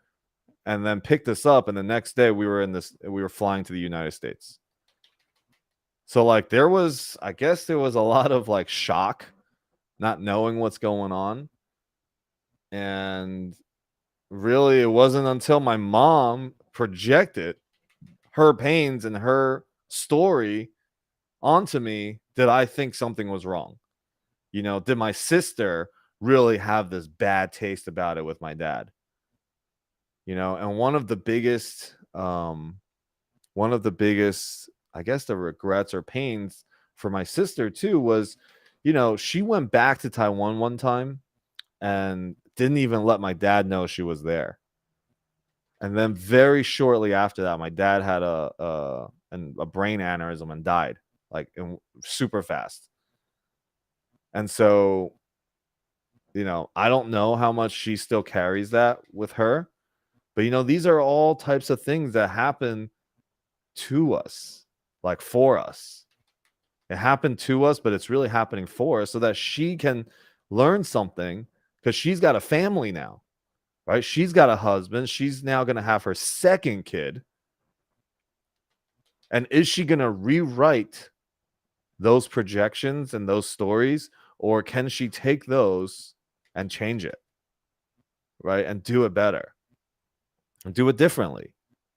and then picked us up, and the next day we were flying to the United States. So like I guess there was a lot of like shock, not knowing what's going on. And really it wasn't until my mom projected her pains and her story onto me that I think something was wrong. Did my sister really have this bad taste about it with my dad? And one of the biggest, I guess, the regrets or pains for my sister too was, she went back to Taiwan one time and didn't even let my dad know she was there. And then very shortly after that, my dad had a brain aneurysm and died like super fast. And so, I don't know how much she still carries that with her, but these are all types of things that happen to us, like for us. It happened to us, but it's really happening for us so that she can learn something, because she's got a family now, right? She's got a husband. She's now going to have her second kid. And is she going to rewrite those projections and those stories, or can she take those and change it, right? And do it better and do it differently,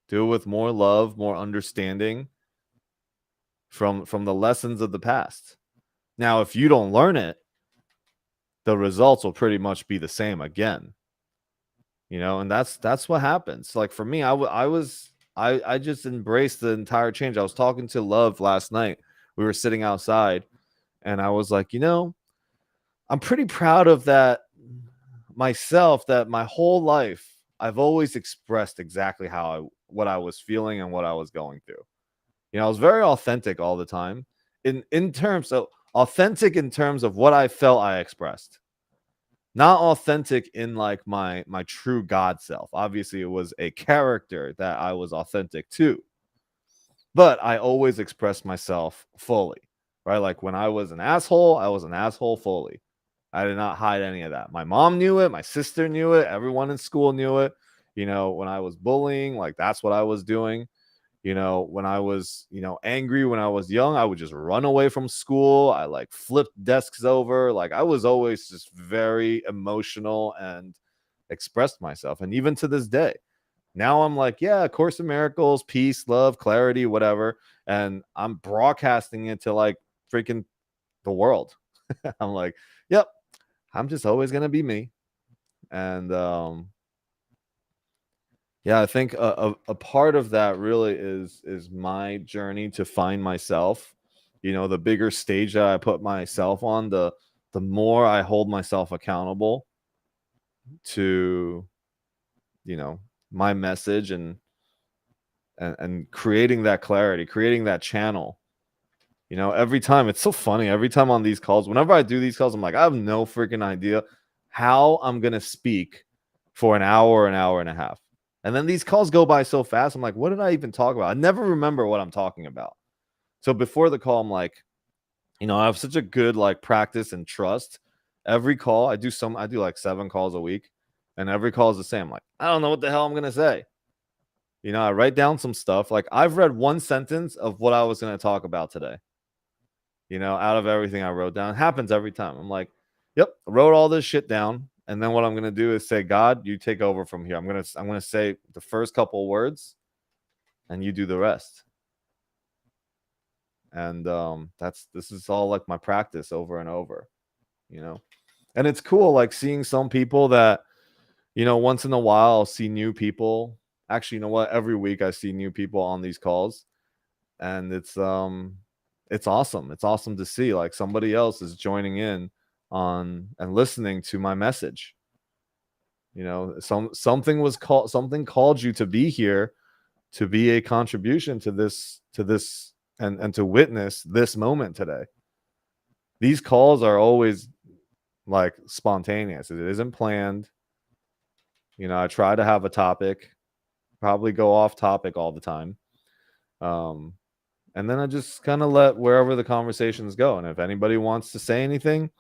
do it with more love, more understanding from the lessons of the past. Now, if you don't learn it, the results will pretty much be the same again, and that's what happens. Like for me, I just embraced the entire change. I was talking to Love last night. We were sitting outside and I was like, I'm pretty proud of that myself, that my whole life I've always expressed exactly what I was feeling and what I was going through. I was very authentic all the time in terms of authentic in terms of what I felt I expressed. Not authentic in like my true God self. Obviously, it was a character that I was authentic to. But I always expressed myself fully, right? Like when I was an asshole fully. I did not hide any of that. My mom knew it. My sister knew it. Everyone in school knew it. When I was bullying, like that's what I was doing. When I was, angry when I was young, I would just run away from school. I like flipped desks over. Like I was always just very emotional and expressed myself. And even to this day, now I'm like, yeah, Course in Miracles, peace, love, clarity, whatever. And I'm broadcasting it to like freaking the world. I'm like, yep, I'm just always going to be me. And, yeah, I think a part of that really is my journey to find myself. The bigger stage that I put myself on, the more I hold myself accountable to, my message and creating that clarity, creating that channel. Every time, it's so funny. Every time on these calls, whenever I do these calls, I'm like, I have no freaking idea how I'm gonna speak for an hour and a half. And then these calls go by so fast. I'm like, what did I even talk about? I never remember what I'm talking about. So before the call, I'm like, I have such a good like practice and trust. Every call, I do like 7 calls a week, and every call is the same. Like, I don't know what the hell I'm gonna say. I write down some stuff. Like I've read one sentence of what I was gonna talk about today. Out of everything I wrote down. It happens every time. I'm like, yep, I wrote all this shit down. And then what I'm going to do is say, God, you take over from here. I'm going to say the first couple words and you do the rest. And this is all like my practice over and over, and it's cool. Like seeing some people that, once in a while I'll see new people. Actually, you know what? Every week I see new people on these calls, and it's awesome. It's awesome to see like somebody else is joining in on and listening to my message. Something called you to be here, to be a contribution to this and to witness this moment today. These calls are always like spontaneous. It isn't planned. I try to have a topic, probably go off topic all the time. And then I just kind of let wherever the conversations go. And if anybody wants to say anything,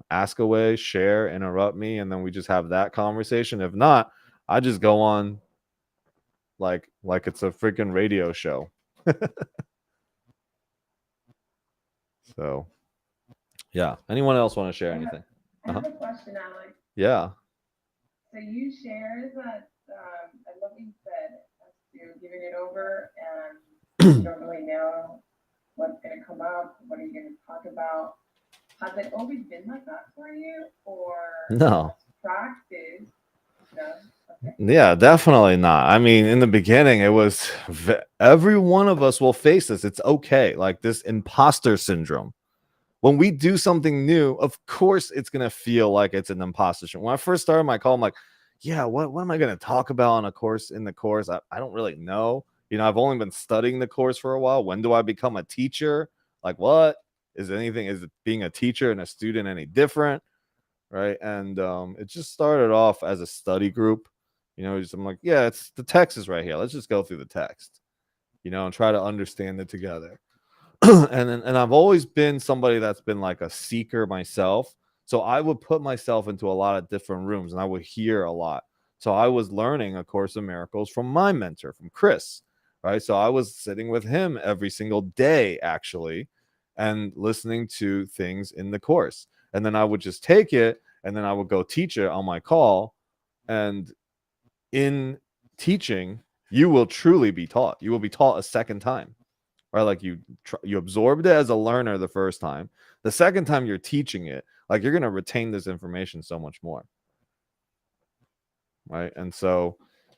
ask away, share, interrupt me, and then we just have that conversation. If not, I just go on like it's a freaking radio show. So yeah. Anyone else want to share anything? I have a question, Alex. Yeah. So you shared that I love what you said as to giving it over and you don't really know what's going to come up, what are you going to talk about. Has it always been like that for you, or No. practice? No. Okay. Yeah, definitely not. I mean, in the beginning, it was every one of us will face this. It's okay. Like this imposter syndrome. When we do something new, of course, it's going to feel like it's an imposter syndrome. When I first started my call, I'm like, yeah, what am I going to talk about on a course in the course? I don't really know. You know, I've only been studying the course for a while. When do I become a teacher? Like, what is being a teacher and a student any different? Right. And it just started off as a study group. You know, I'm like, yeah, it's the text is right here. Let's just go through the text, you know, and try to understand it together. And I've always been somebody that's been like a seeker myself. So I would put myself into a lot of different rooms and I would hear a lot. So I was learning A Course in Miracles from my mentor, from Chris, right? So I was sitting with him every single day, actually, and listening to things in the course. And then I would just take it and then I would go teach it on my call. And in teaching, you will truly be taught. You will be taught a second time. Right, like you absorbed it as a learner the first time. The second time you're teaching it, like you're going to retain this information so much more. Right. And so,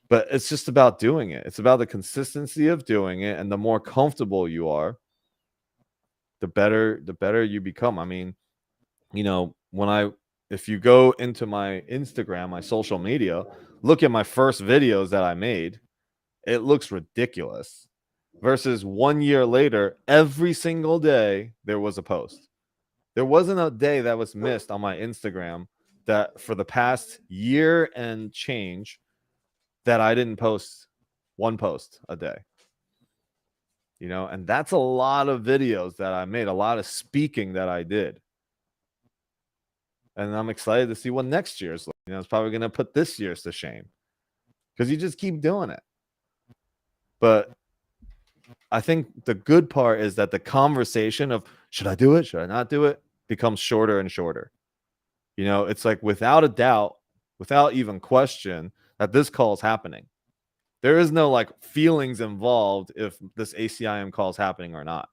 but it's just about doing it. It's about the consistency of doing it. And the more comfortable you are, the better you become. I mean, you know, if you go into my Instagram, my social media, look at my first videos that I made, it looks ridiculous. Versus 1 year later, every single day there was a post. There wasn't a day that was missed on my Instagram that for the past year and change that I didn't post one post a day. You know, and that's a lot of videos that I made, a lot of speaking that I did. And I'm excited to see what next year's like. You know, it's probably going to put this year's to shame because you just keep doing it. But I think the good part is that the conversation of should I do it? Should I not do it? Becomes shorter and shorter. You know, it's like without a doubt, without even question that this call is happening. There is no like feelings involved if this ACIM call is happening or not.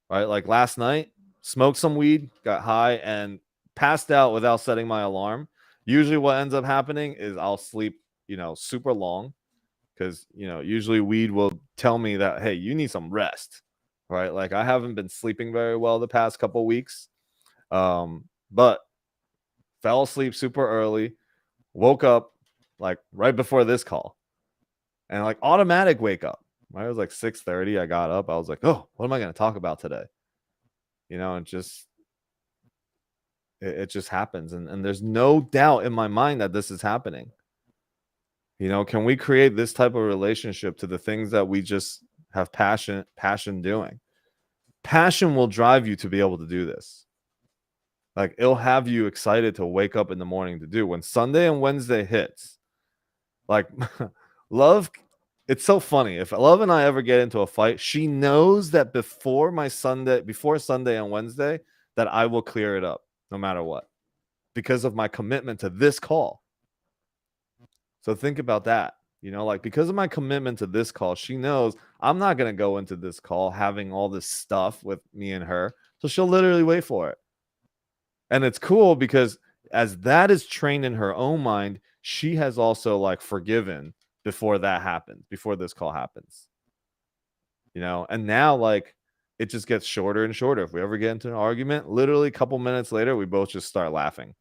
Right? Like last night, smoked some weed, got high, and passed out without setting my alarm. Usually what ends up happening is I'll sleep, you know, super long. Because, you know, usually weed will tell me that, hey, you need some rest, right? Like I haven't been sleeping very well the past couple weeks, but fell asleep super early, woke up like right before this call, and like automatic wake up. Right? It was like 6:30. I got up. I was like, oh, what am I going to talk about today? You know, and it just happens, and there's no doubt in my mind that this is happening. You know, can we create this type of relationship to the things that we just have passion doing? Passion will drive you to be able to do this. Like it'll have you excited to wake up in the morning to do. When Sunday and Wednesday hits, like Love, it's so funny. If Love and I ever get into a fight, she knows that before Sunday and Wednesday, that I will clear it up no matter what because of my commitment to this call. So think about that. You know, like because of my commitment to this call, she knows I'm not going to go into this call having all this stuff with me and her. So she'll literally wait for it. And it's cool because as that is trained in her own mind, she has also like forgiven before that happens, before this call happens. You know, and now like it just gets shorter and shorter. If we ever get into an argument, literally a couple minutes later, we both just start laughing.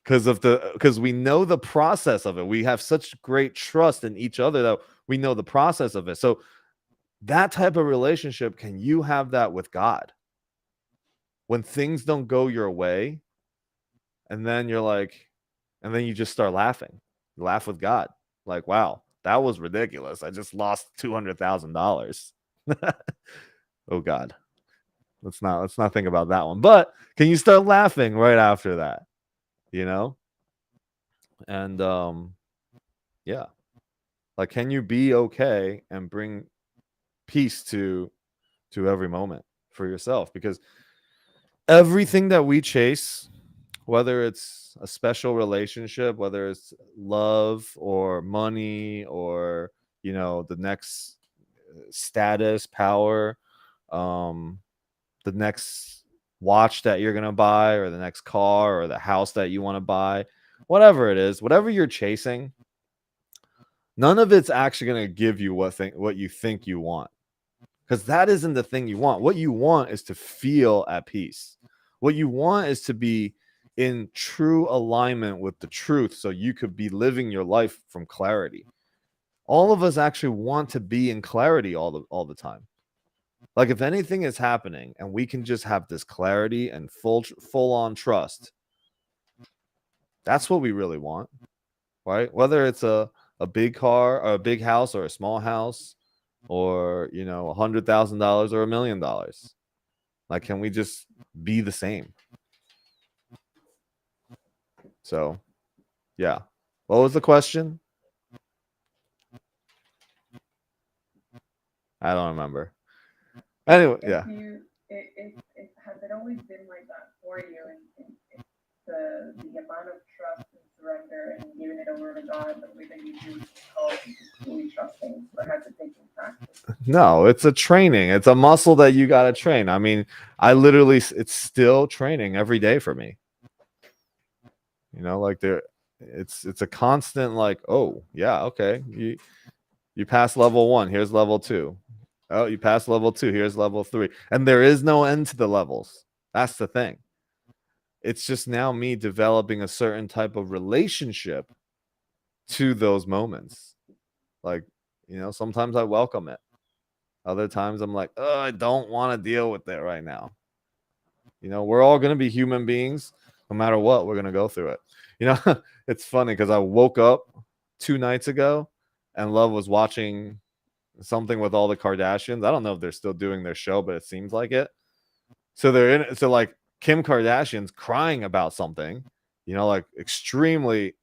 Because we know the process of it. We have such great trust in each other that we know the process of it. So that type of relationship, can you have that with God? When things don't go your way, and then you're like, and then you just start laughing. You laugh with God. Like, wow, that was ridiculous. I just lost $200,000. Oh God. Let's not think about that one. But can you start laughing right after that? You know? And yeah, like, can you be okay and bring peace to every moment for yourself? Because everything that we chase, whether it's a special relationship, whether it's love or money or, the next status, power, um, the next watch that you're going to buy, or the next car, or the house that you want to buy, whatever it is, whatever you're chasing, none of it's actually going to give you what you think you want. Because that isn't the thing you want. What you want is to feel at peace. What you want is to be in true alignment with the truth, so you could be living your life from clarity. All of us actually want to be in clarity all the time. Like, if anything is happening and we can just have this clarity and full on trust, that's what we really want, right? Whether it's a big car or a big house or a small house, or $100,000 or $1,000,000. Like, can we just be the same? So, yeah. What was the question? I don't remember. Anyway, yeah. Has it always been like that for you? And the amount of trust and surrender and giving it over to God, the way that you do call fully trusting, or has it taken practice? No, it's a training. It's a muscle that you got to train. I mean, it's still training every day for me. Like, it's a constant, like, oh yeah, okay, you pass level 1, here's level 2. Oh, you pass level 2, here's level 3. And there is no end to the levels. That's the thing. It's just now me developing a certain type of relationship to those moments. Like, sometimes I welcome it. Other times I'm like, oh, I don't want to deal with it right now. We're all going to be human beings. No matter what, we're going to go through it. It's funny because I woke up 2 nights ago and Love was watching something with all the Kardashians. I don't know if they're still doing their show, but it seems like it. So they're in it. So, like, Kim Kardashian's crying about something, like extremely,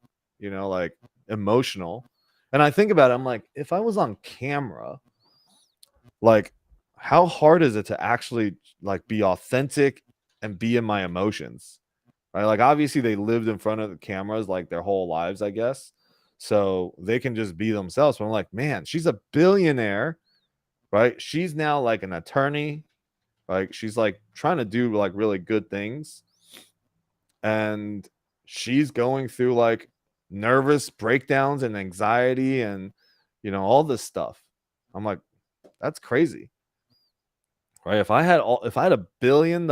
like emotional. And I think about it, I'm like, if I was on camera, like, how hard is it to actually, like, be authentic and be in my emotions? Right? Like, obviously they lived in front of the cameras like their whole lives, I guess. So they can just be themselves. But I'm like, man, she's a billionaire, right? She's now like an attorney. Like, she's like trying to do like really good things. And she's going through like nervous breakdowns and anxiety and, all this stuff. I'm like, that's crazy. Right? If I had $1 billion,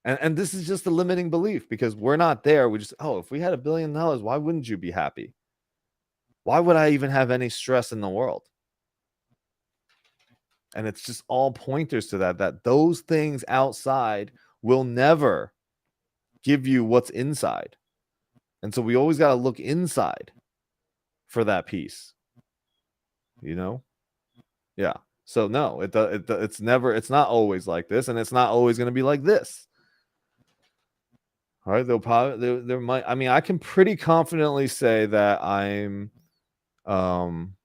and this is just a limiting belief, because we're not there. We just, if we had $1 billion, why wouldn't you be happy? Why would I even have any stress in the world? And it's just all pointers to that those things outside will never give you what's inside. And so we always got to look inside for that peace. Yeah. So no, it's not always like this, and it's not always going to be like this. All right, they'll probably there might. I mean, I can pretty confidently say that I'm I'm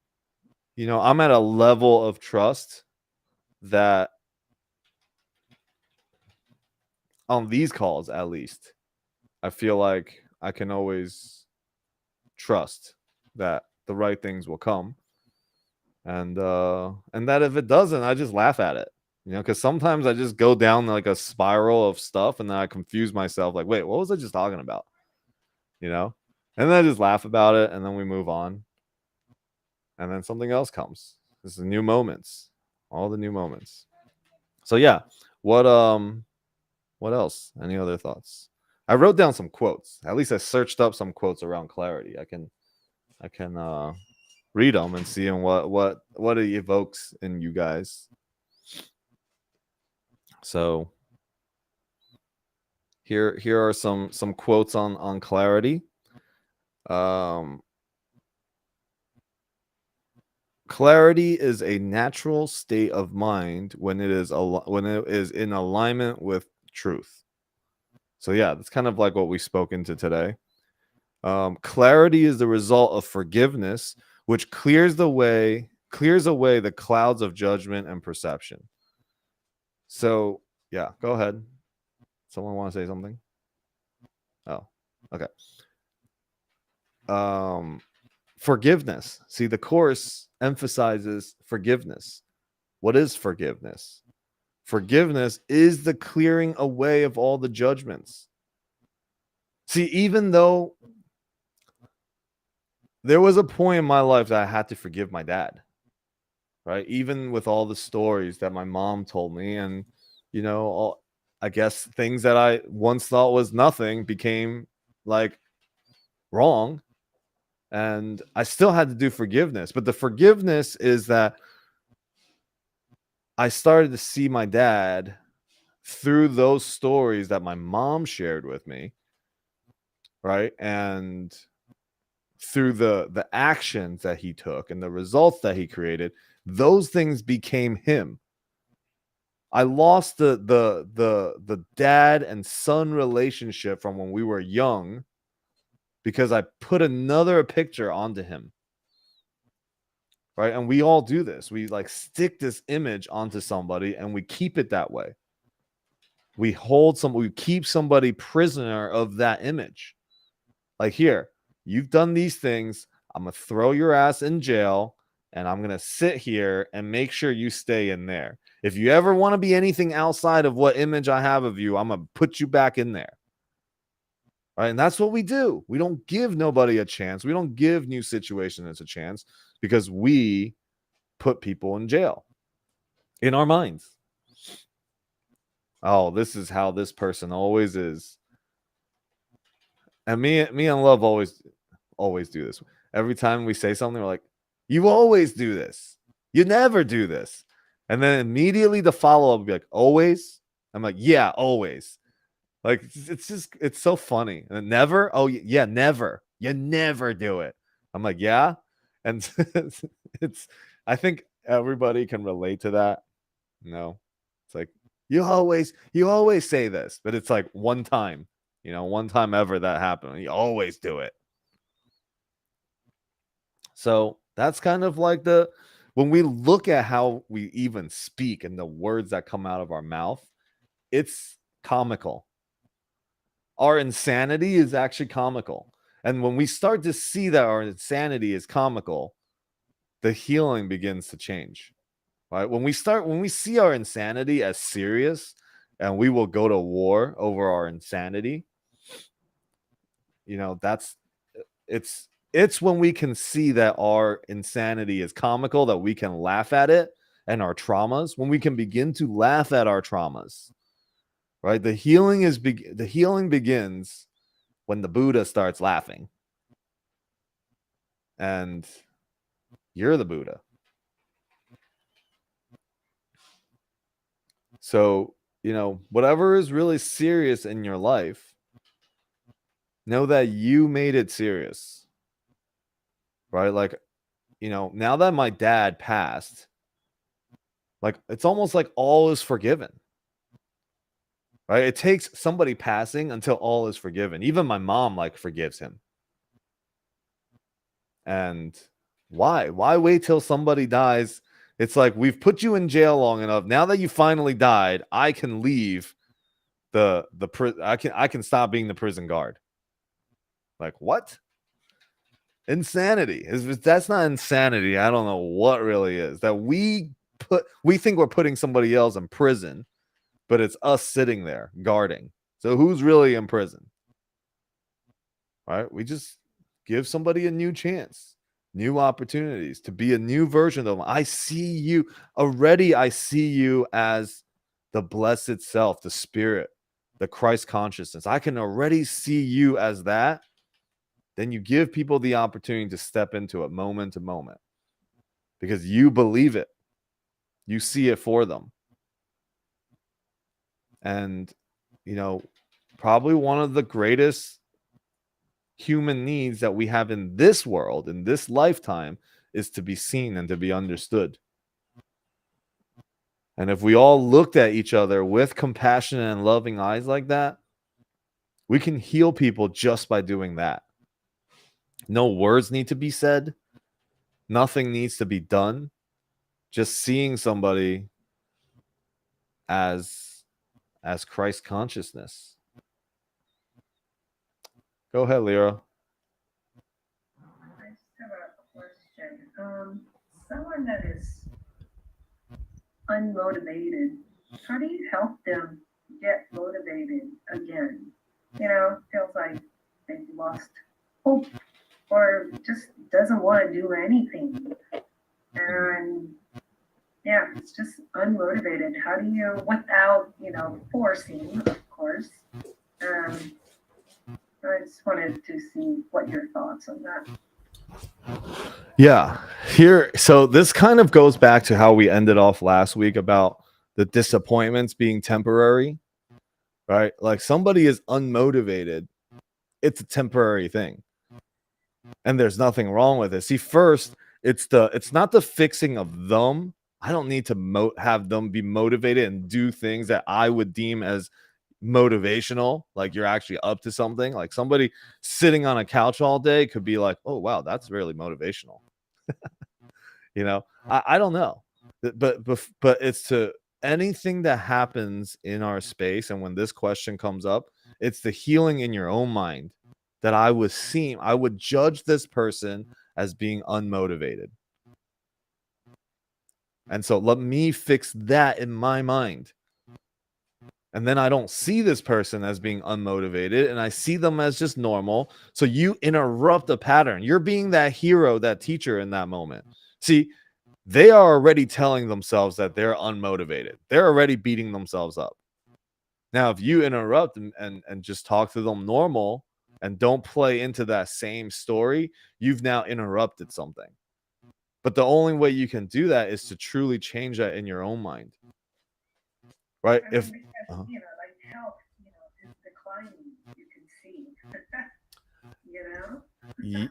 at a level of trust that, on these calls at least, I feel like I can always trust that the right things will come. And that if it doesn't, I just laugh at it. Because sometimes I just go down like a spiral of stuff, and then I confuse myself, like, wait, what was I just talking about? And then I just laugh about it, and then we move on. And then something else comes. This is new moments. All the new moments. So yeah. What else? Any other thoughts? I wrote down some quotes. At least I searched up some quotes around clarity. I can read them and see what it evokes in you guys. So here are some quotes on clarity. Clarity is a natural state of mind when it is in alignment with truth. So yeah, that's kind of like what we spoke into today. Clarity is the result of forgiveness, which clears away the clouds of judgment and perception. So, yeah, go ahead. Someone want to say something? Oh, okay. Forgiveness. See, the course emphasizes forgiveness. What is forgiveness? Forgiveness is the clearing away of all the judgments. See, even though there was a point in my life that I had to forgive my dad, right? Even with all the stories that my mom told me, and I guess things that I once thought was nothing became like wrong, and I still had to do forgiveness. But the forgiveness is that I started to see my dad through those stories that my mom shared with me, right? And through the actions that he took and the results that he created, those things became him. I lost the dad and son relationship from when we were young because I put another picture onto him. Right? And we all do this. We like stick this image onto somebody and we keep it that way. We keep somebody prisoner of that image. Like, here, you've done these things. I'm going to throw your ass in jail and I'm going to sit here and make sure you stay in there. If you ever want to be anything outside of what image I have of you, I'm going to put you back in there. Right? And that's what we do. We don't give nobody a chance. We don't give new situations a chance because we put people in jail in our minds. Oh, this is how this person always is. And me and Love always do this. Every time we say something, we're like, you always do this. You never do this. And then immediately the follow-up will be like, always? I'm like, yeah, always. Like, it's so funny. And never? Oh, yeah, never. You never do it. I'm like, yeah. And I think everybody can relate to that. No, it's like, you always say this, but it's like one time, one time ever that happened. You always do it. So that's kind of like when we look at how we even speak and the words that come out of our mouth, it's comical. Our insanity is actually comical. And when we start to see that our insanity is comical, the healing begins to change. Right? When we see our insanity as serious, and we will go to war over our insanity, it's when we can see that our insanity is comical, that we can laugh at it, and our traumas, when we can begin to laugh at our traumas, right? The healing begins when the Buddha starts laughing. And you're the Buddha. So, whatever is really serious in your life, know that you made it serious. Right? Like, now that my dad passed, like, it's almost like all is forgiven. Right? It takes somebody passing until all is forgiven. Even my mom, like, forgives him. And why? Why wait till somebody dies? It's like, we've put you in jail long enough. Now that you finally died, I can leave I can stop being the prison guard. Like, what? Insanity. If that's not insanity, I don't know what really is. That we think we're putting somebody else in prison, but it's us sitting there guarding. So who's really in prison? Right? We just give somebody a new chance, new opportunities to be a new version of them. I see you as the blessed self, the spirit, the Christ consciousness. I can already see you as that. Then you give people the opportunity to step into it moment to moment because you believe it. You see it for them. And, probably one of the greatest human needs that we have in this world, in this lifetime, is to be seen and to be understood. And if we all looked at each other with compassionate and loving eyes like that, we can heal people just by doing that. No words need to be said. Nothing needs to be done. Just seeing somebody as Christ consciousness. Go ahead, Lyra. I just have a question. Someone that is unmotivated, how do you help them get motivated again? Feels like they've lost hope or just doesn't want to do anything. And yeah, it's just unmotivated. How do you, without, forcing, of course. Um, I just wanted to see what your thoughts on that. Yeah. So this kind of goes back to how we ended off last week about the disappointments being temporary, right? Like somebody is unmotivated. It's a temporary thing. And there's nothing wrong with it. See, first, it's not the fixing of them. I don't need to have them be motivated and do things that I would deem as motivational, like you're actually up to something. Like somebody sitting on a couch all day could be like, oh wow, that's really motivational. I don't know, but it's to anything that happens in our space. And when this question comes up, it's the healing in your own mind that I would judge this person as being unmotivated. And so let me fix that in my mind. And then I don't see this person as being unmotivated and I see them as just normal. So you interrupt a pattern. You're being that hero, that teacher in that moment. See, they are already telling themselves that they're unmotivated. They're already beating themselves up. Now, if you interrupt and just talk to them normal and don't play into that same story, you've now interrupted something. But the only way you can do that is to truly change that in your own mind. Right? Because, like health, is declining, you can see.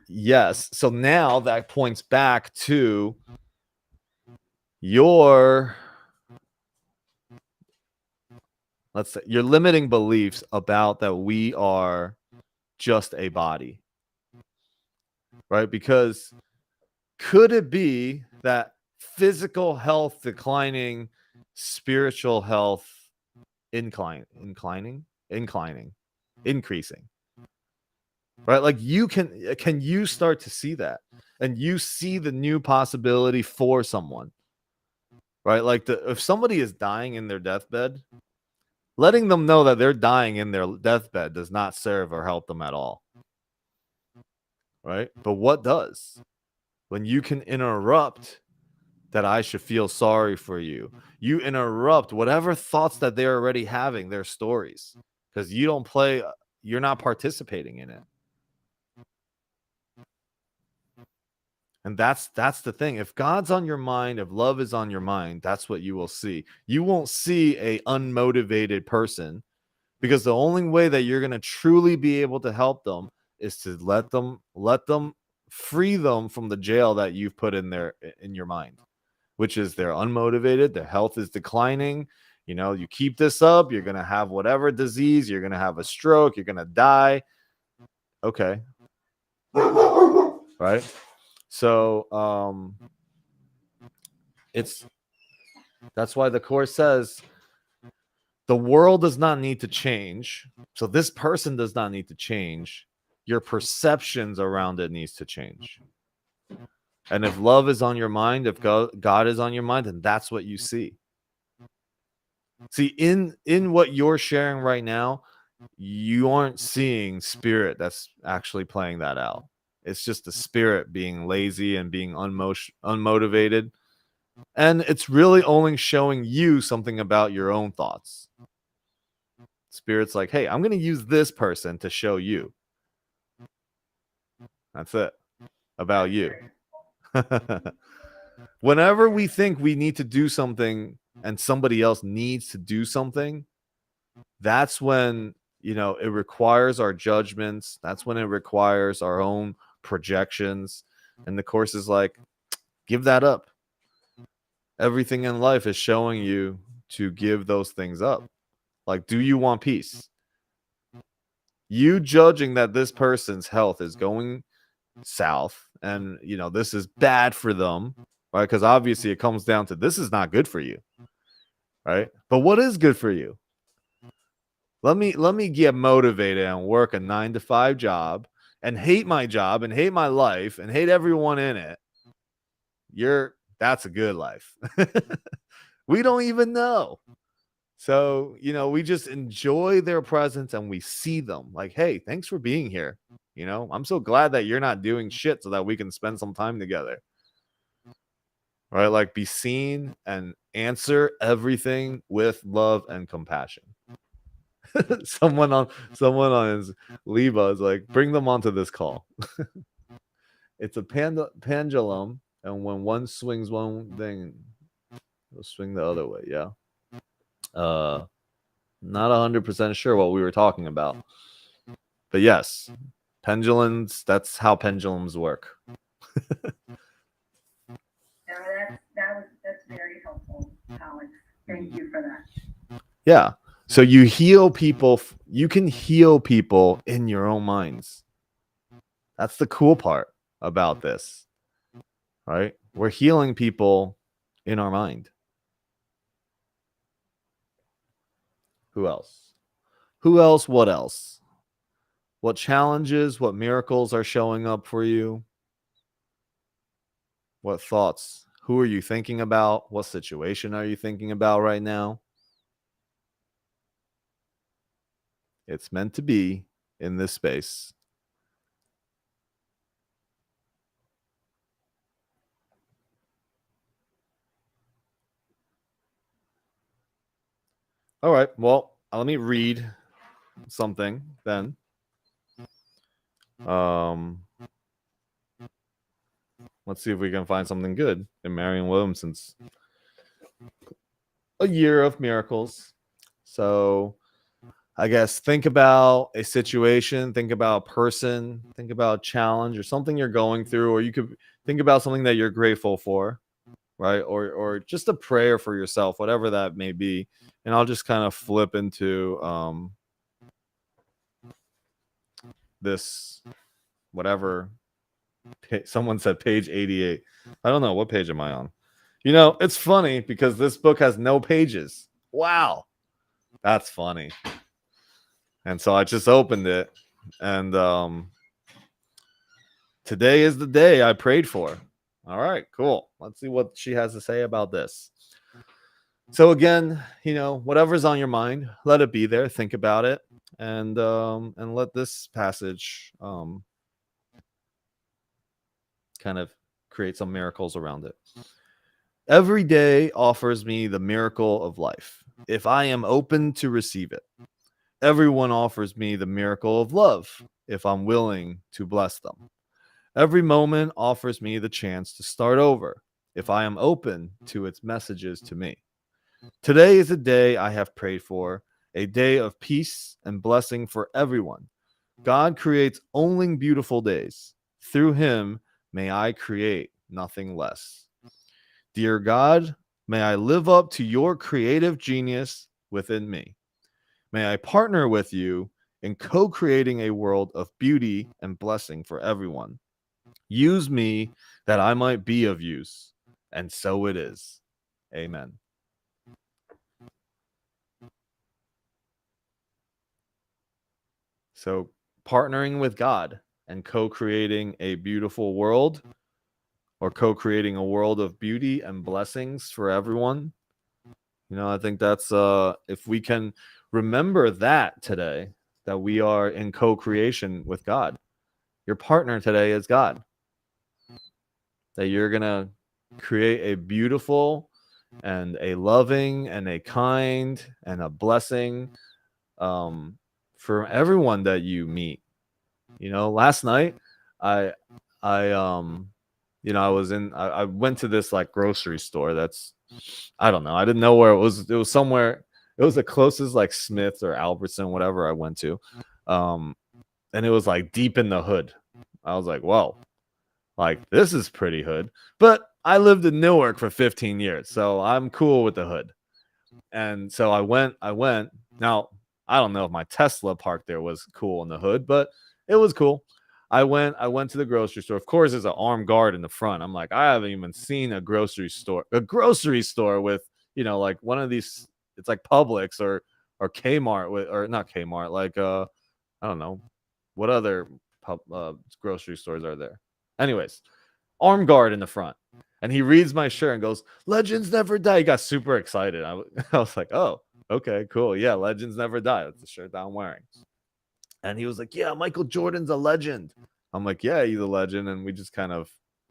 Yes. So now that points back to your, let's say, your limiting beliefs about that we are just a body, right? Because could it be that physical health declining, spiritual health increasing, right? Like can you start to see that, and you see the new possibility for someone, right? Like if somebody is dying in their deathbed, letting them know that they're dying in their deathbed does not serve or help them at all, right? But what does? When you can interrupt that I should feel sorry for you, you interrupt whatever thoughts that they're already having, their stories, because you're not participating in it. And that's the thing. If God's on your mind, if love is on your mind, that's what you will see. You won't see a unmotivated person, because the only way that you're going to truly be able to help them is to let them free them from the jail that you've put in your mind, which is they're unmotivated, their health is declining. You keep this up, you're going to have whatever disease, you're going to have a stroke, you're going to die. Okay. Right? So that's why the Course says the world does not need to change. So this person does not need to change. Your perceptions around it needs to change. And if love is on your mind, if God is on your mind, then that's what you see. See, in what you're sharing right now, you aren't seeing spirit that's actually playing that out. It's just the spirit being lazy and being unmotivated. And it's really only showing you something about your own thoughts. Spirit's like, hey, I'm going to use this person to show you. That's it. About you. Whenever we think we need to do something and somebody else needs to do something, that's when, it requires our judgments. That's when it requires our own projections. And the Course is like, give that up. Everything in life is showing you to give those things up. Like, do you want peace? You judging that this person's health is going south, and this is bad for them, right? Because obviously it comes down to this is not good for you, right? But what is good for you? Let me get motivated and work a 9 to 5 job and hate my job and hate my life and hate everyone in it. That's a good life. We don't even know. So, we just enjoy their presence and we see them like, hey, thanks for being here. I'm so glad that you're not doing shit so that we can spend some time together. Right? Like, be seen and answer everything with love and compassion. someone on his Leva is like, bring them onto this call. It's a pendulum, and when one swings one thing, it'll swing the other way. Yeah. Not 100% sure what we were talking about, but yes, pendulums. That's how pendulums work. That's very helpful, Alex. Thank you for that. Yeah. So you heal people. You can heal people in your own minds. That's the cool part about this, right? We're healing people in our mind. Who else? What else? What challenges, what miracles are showing up for you? What thoughts? Who are you thinking about? What situation are you thinking about right now? It's meant to be in this space. All right. Well, let me read something then. Let's see if we can find something good in Marianne Williamson's A Year of Miracles. So I guess think about a situation, think about a person, think about a challenge or something you're going through, or you could think about something that you're grateful for, right? Or just a prayer for yourself, whatever that may be. And I'll just kind of flip into this, whatever. Someone said page 88. I don't know. What page am I on? It's funny because this book has no pages. Wow. That's funny. And so I just opened it, and today is the day I prayed for. All right, cool. Let's see what she has to say about this. So again, whatever's on your mind, let it be there. Think about it, and let this passage kind of create some miracles around it. Every day offers me the miracle of life, if I am open to receive it. Everyone offers me the miracle of love, if I'm willing to bless them. Every moment offers me the chance to start over, if I am open to its messages to me. Today is a day I have prayed for, a day of peace and blessing for everyone. God creates only beautiful days. Through him, may I create nothing less. Dear God, may I live up to your creative genius within me. May I partner with you in co-creating a world of beauty and blessing for everyone. Use me that I might be of use, and so it is. Amen. So, partnering with God and co-creating a beautiful world, or co-creating a world of beauty and blessings for everyone. I think that's if we can remember that today, that we are in co-creation with God. Your partner today is God. That you're going to create a beautiful and a loving and a kind and a blessing for everyone that you meet. Last night I went to this like grocery store that's, I don't know, I didn't know where it was. It was somewhere, it was the closest like Smith's or Albertson, whatever I went to. And it was like deep in the hood. I was like, whoa, like this is pretty hood. But I lived in Newark for 15 years, so I'm cool with the hood. And so I went. Now, I don't know if my Tesla parked there was cool in the hood, but it was cool. I went to the grocery store. Of course, there's an armed guard in the front. I'm like, I haven't even seen a grocery store with, like one of these. It's like Publix or Kmart or not Kmart, like I don't know what other grocery stores are there. Anyways, armed guard in the front, and he reads my shirt and goes, "Legends never die." He got super excited. I was like, "Oh, okay, cool. Yeah, legends never die. That's the shirt that I'm wearing." And he was like, "Yeah, Michael Jordan's a legend." I'm like, "Yeah, he's a legend." And we just kind of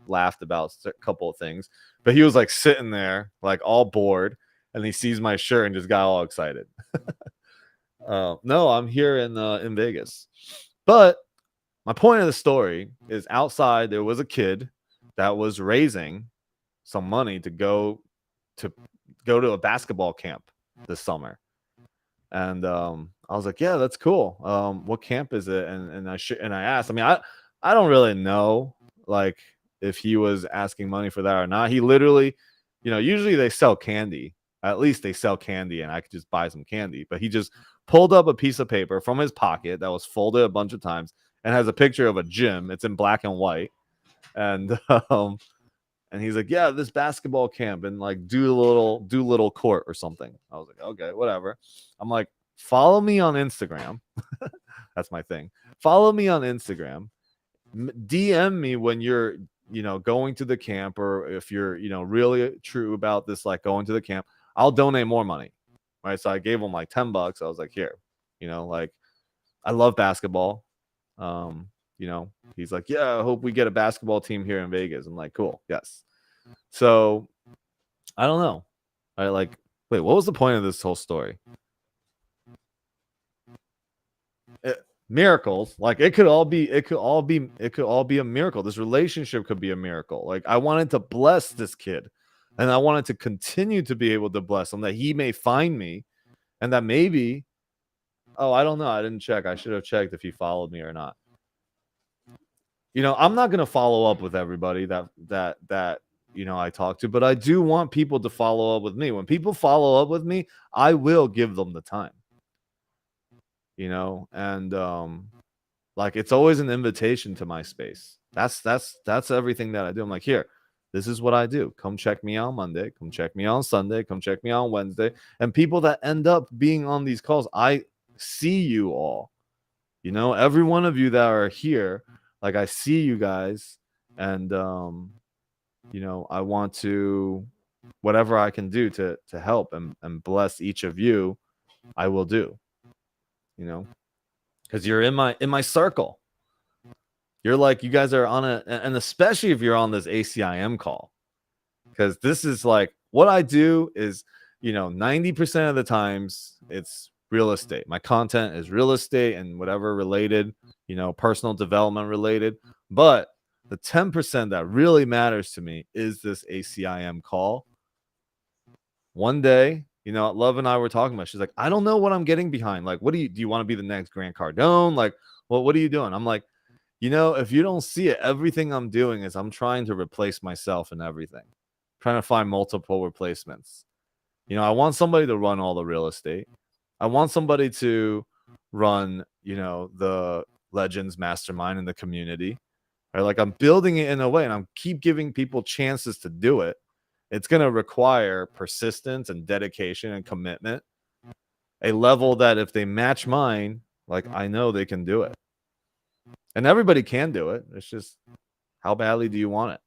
laughed about a couple of things. But he was like sitting there, like all bored, and he sees my shirt and just got all excited. No, I'm here in Vegas. But my point of the story is outside there was a kid that was raising some money to go to a basketball camp this summer. And I was like, "Yeah, that's cool. What camp is it?" And I asked. I mean, I don't really know like if he was asking money for that or not. He literally, usually they sell candy. At least they sell candy, and I could just buy some candy. But he just pulled up a piece of paper from his pocket that was folded a bunch of times and has a picture of a gym. It's in black and white, and and he's like, "Yeah, this basketball camp and like do little court or something." I was like, "Okay, whatever." I'm like, "Follow me on Instagram." That's my thing. Follow me on Instagram. DM me when you're, going to the camp, or if you're, really true about this, like going to the camp. I'll donate more money. Right. So I gave him like $10. I was like, "Here, like I love basketball." Um, he's like, "Yeah, I hope we get a basketball team here in Vegas." I'm like, "Cool, yes." So I don't know. Wait, what was the point of this whole story? Miracles. Like it could all be a miracle. This relationship could be a miracle. Like I wanted to bless this kid, and I wanted to continue to be able to bless him, that he may find me, and that maybe, oh, I don't know. I didn't check. I should have checked if he followed me or not. I'm not going to follow up with everybody that I talk to, but I do want people to follow up with me. When people follow up with me, I will give them the time. And like it's always an invitation to my space. That's everything that I do. I'm like, "Here, this is what I do. Come check me out on Monday, come check me out on Sunday, come check me out on Wednesday." And people that end up being on these calls, I see you all. Every one of you that are here, like I see you guys, and I want to, whatever I can do to help and bless each of you, I will do. Because you're in my circle. You're like, you guys are on and especially if you're on this ACIM call, because this is like what I do is, 90% of the times it's real estate. My content is real estate and whatever related, personal development related. But the 10% that really matters to me is this ACIM call. One day, Love and I were talking about, she's like, "I don't know what I'm getting behind. Like, what do you want to be the next Grant Cardone? Like, what are you doing?" I'm like, if you don't see it, everything I'm doing is I'm trying to replace myself in everything. I'm trying to find multiple replacements. I want somebody to run all the real estate. I want somebody to run, the Legends Mastermind in the community. Right? Like I'm building it in a way, and I'm keep giving people chances to do it. It's going to require persistence and dedication and commitment, a level that if they match mine, like I know they can do it. And everybody can do it. It's just, how badly do you want it?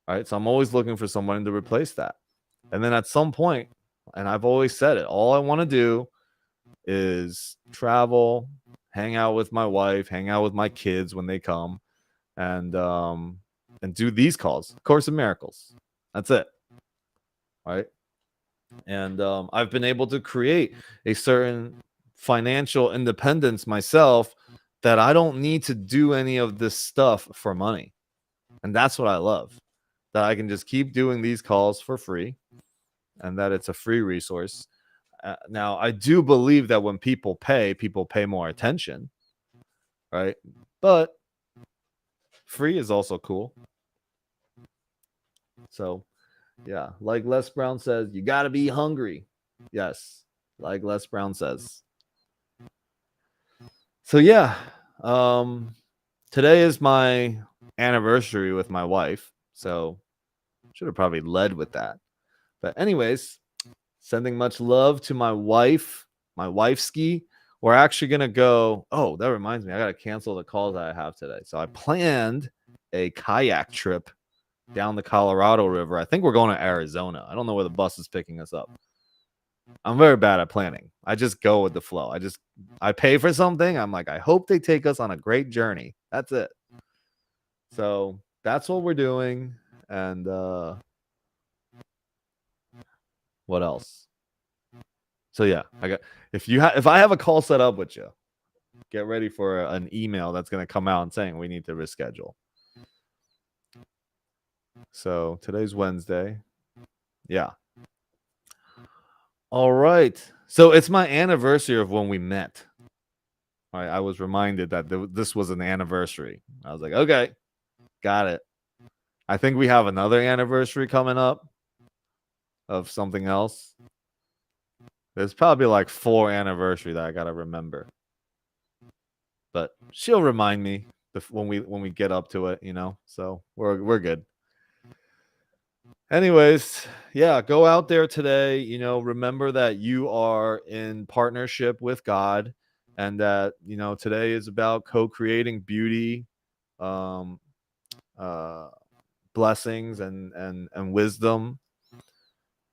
All right. So I'm always looking for someone to replace that. And then at some point, and I've always said it, all I want to do is travel, hang out with my wife, hang out with my kids when they come, and do these calls, Course in Miracles. That's it. All right. And I've been able to create a certain financial independence myself, that I don't need to do any of this stuff for money. And that's what I love, that I can just keep doing these calls for free, and that it's a free resource. Now, I do believe that when people pay more attention, right? But free is also cool. So, yeah, like Les Brown says, you got to be hungry. Yes, like Les Brown says. So, yeah, today is my anniversary with my wife, so should have probably led with that. But anyways, sending much love to my wife, my wifeski. We're actually gonna go. Oh, that reminds me, I gotta cancel the calls that I have today. So I planned a kayak trip down the Colorado River. I think we're going to Arizona. I don't know where the bus is picking us up. I'm very bad at planning. I just go with the flow. I pay for something. I'm like, I hope they take us on a great journey. That's it. So that's what we're doing. And what else? So yeah, if I have a call set up with you, get ready for an email that's going to come out and saying we need to reschedule. So today's Wednesday. Yeah. All right. So it's my anniversary of when we met. I was reminded that this was an anniversary. I was like, okay, got it. I think we have another anniversary coming up of something else. There's probably like 4 anniversary that I got to remember. But she'll remind me when we get up to it, you know. So we're good. Anyways, yeah, go out there today, you know, remember that you are in partnership with God, and that, you know, today is about co-creating beauty, um blessings and wisdom.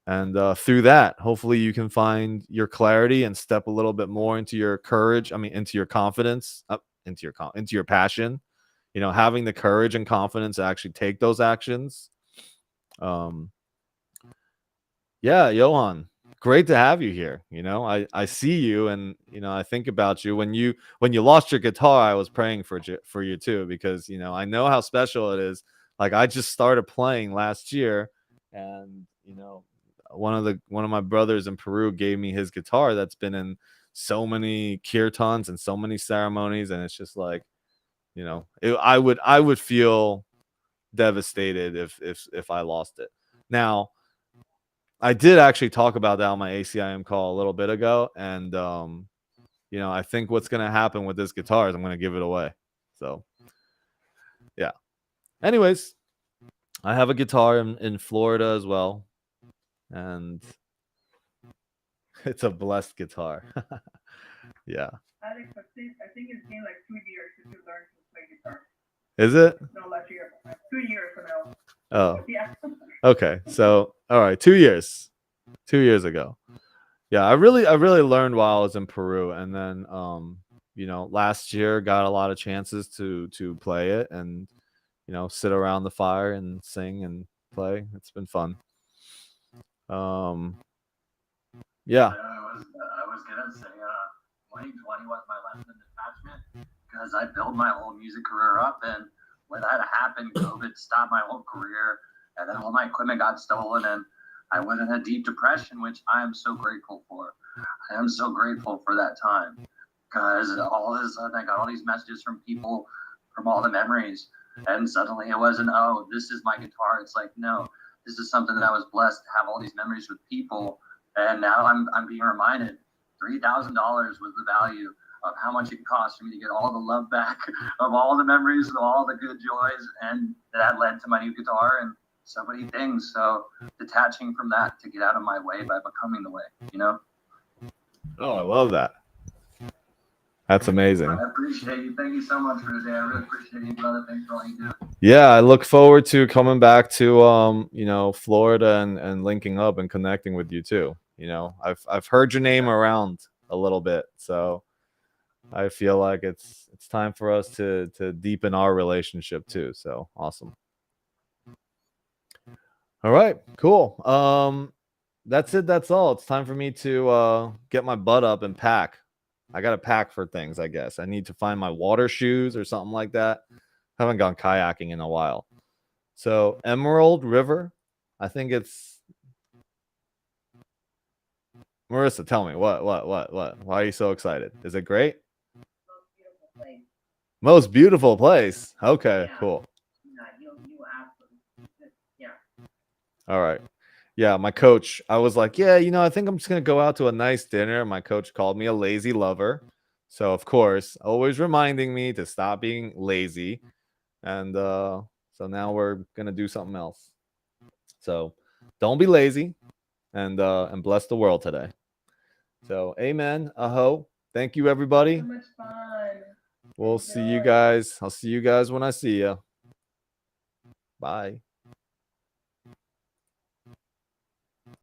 And through that, hopefully you can find your clarity and step a little bit more into your courage. I mean, into your confidence, into your passion. You know, having the courage and confidence to actually take those actions. Yeah, Johan, great to have you here. You know, I see you, and you know, I think about you when you lost your guitar. I was praying for you too, because you know, I know how special it is. Like, I just started playing last year, and you know, one of my brothers in Peru gave me his guitar that's been in so many kirtans and so many ceremonies, and it's just like, you know, I would feel devastated if I lost it. Now, I did actually talk about that on my ACIM call a little bit ago, and you know, I think what's gonna happen with this guitar is I'm gonna give it away. So yeah. Anyways, I have a guitar in Florida as well, and it's a blessed guitar. Yeah. Alex, I think it's been like 2 years since you learned to play guitar. Is it? No, last year. 2 years from now. Oh. Yeah. Okay. So all right, 2 years. 2 years ago. Yeah, I really learned while I was in Peru, and then you know, last year got a lot of chances to play it, and you know, sit around the fire and sing and play. It's been fun. Yeah. I was gonna say 2020 was my lesson in detachment, because I built my whole music career up, and when that happened, COVID stopped my whole career, and then all my equipment got stolen, and I went in a deep depression, which I am so grateful for. I am so grateful for that time, because all of a sudden I got all these messages from people, from all the memories, and suddenly it wasn't, oh, this is my guitar. It's like, no, this is something that I was blessed to have all these memories with people, and now I'm being reminded $3,000 was the value of how much it cost for me to get all the love back of all the memories, of all the good joys, and that led to my new guitar and so many things. So detaching from that to get out of my way by becoming the way, you know? Oh, I love that. That's amazing. I appreciate you. Thank you so much for today. I really appreciate you, brother. Thanks for all you do. Yeah, I look forward to coming back to you know, Florida and linking up and connecting with you too. You know, I've heard your name around a little bit, so I feel like it's time for us to deepen our relationship too. So awesome. All right, cool. That's it. That's all. It's time for me to get my butt up and pack. I gotta pack for things, I guess. I need to find my water shoes or something like that. Haven't gone kayaking in a while. So Emerald River, I think it's. Marissa, tell me what? Why are you so excited? Is it great? Most beautiful place. Okay, yeah. Cool. Yeah. All right. Yeah, my coach, I was like, yeah, you know, I think I'm just going to go out to a nice dinner. My coach called me a lazy lover. So of course, always reminding me to stop being lazy. And so now we're gonna do something else. So don't be lazy, and bless the world today. So amen. Aho. Thank you, everybody. So much fun. We'll see you Enjoy. guys. I'll see you guys when I see you. Bye.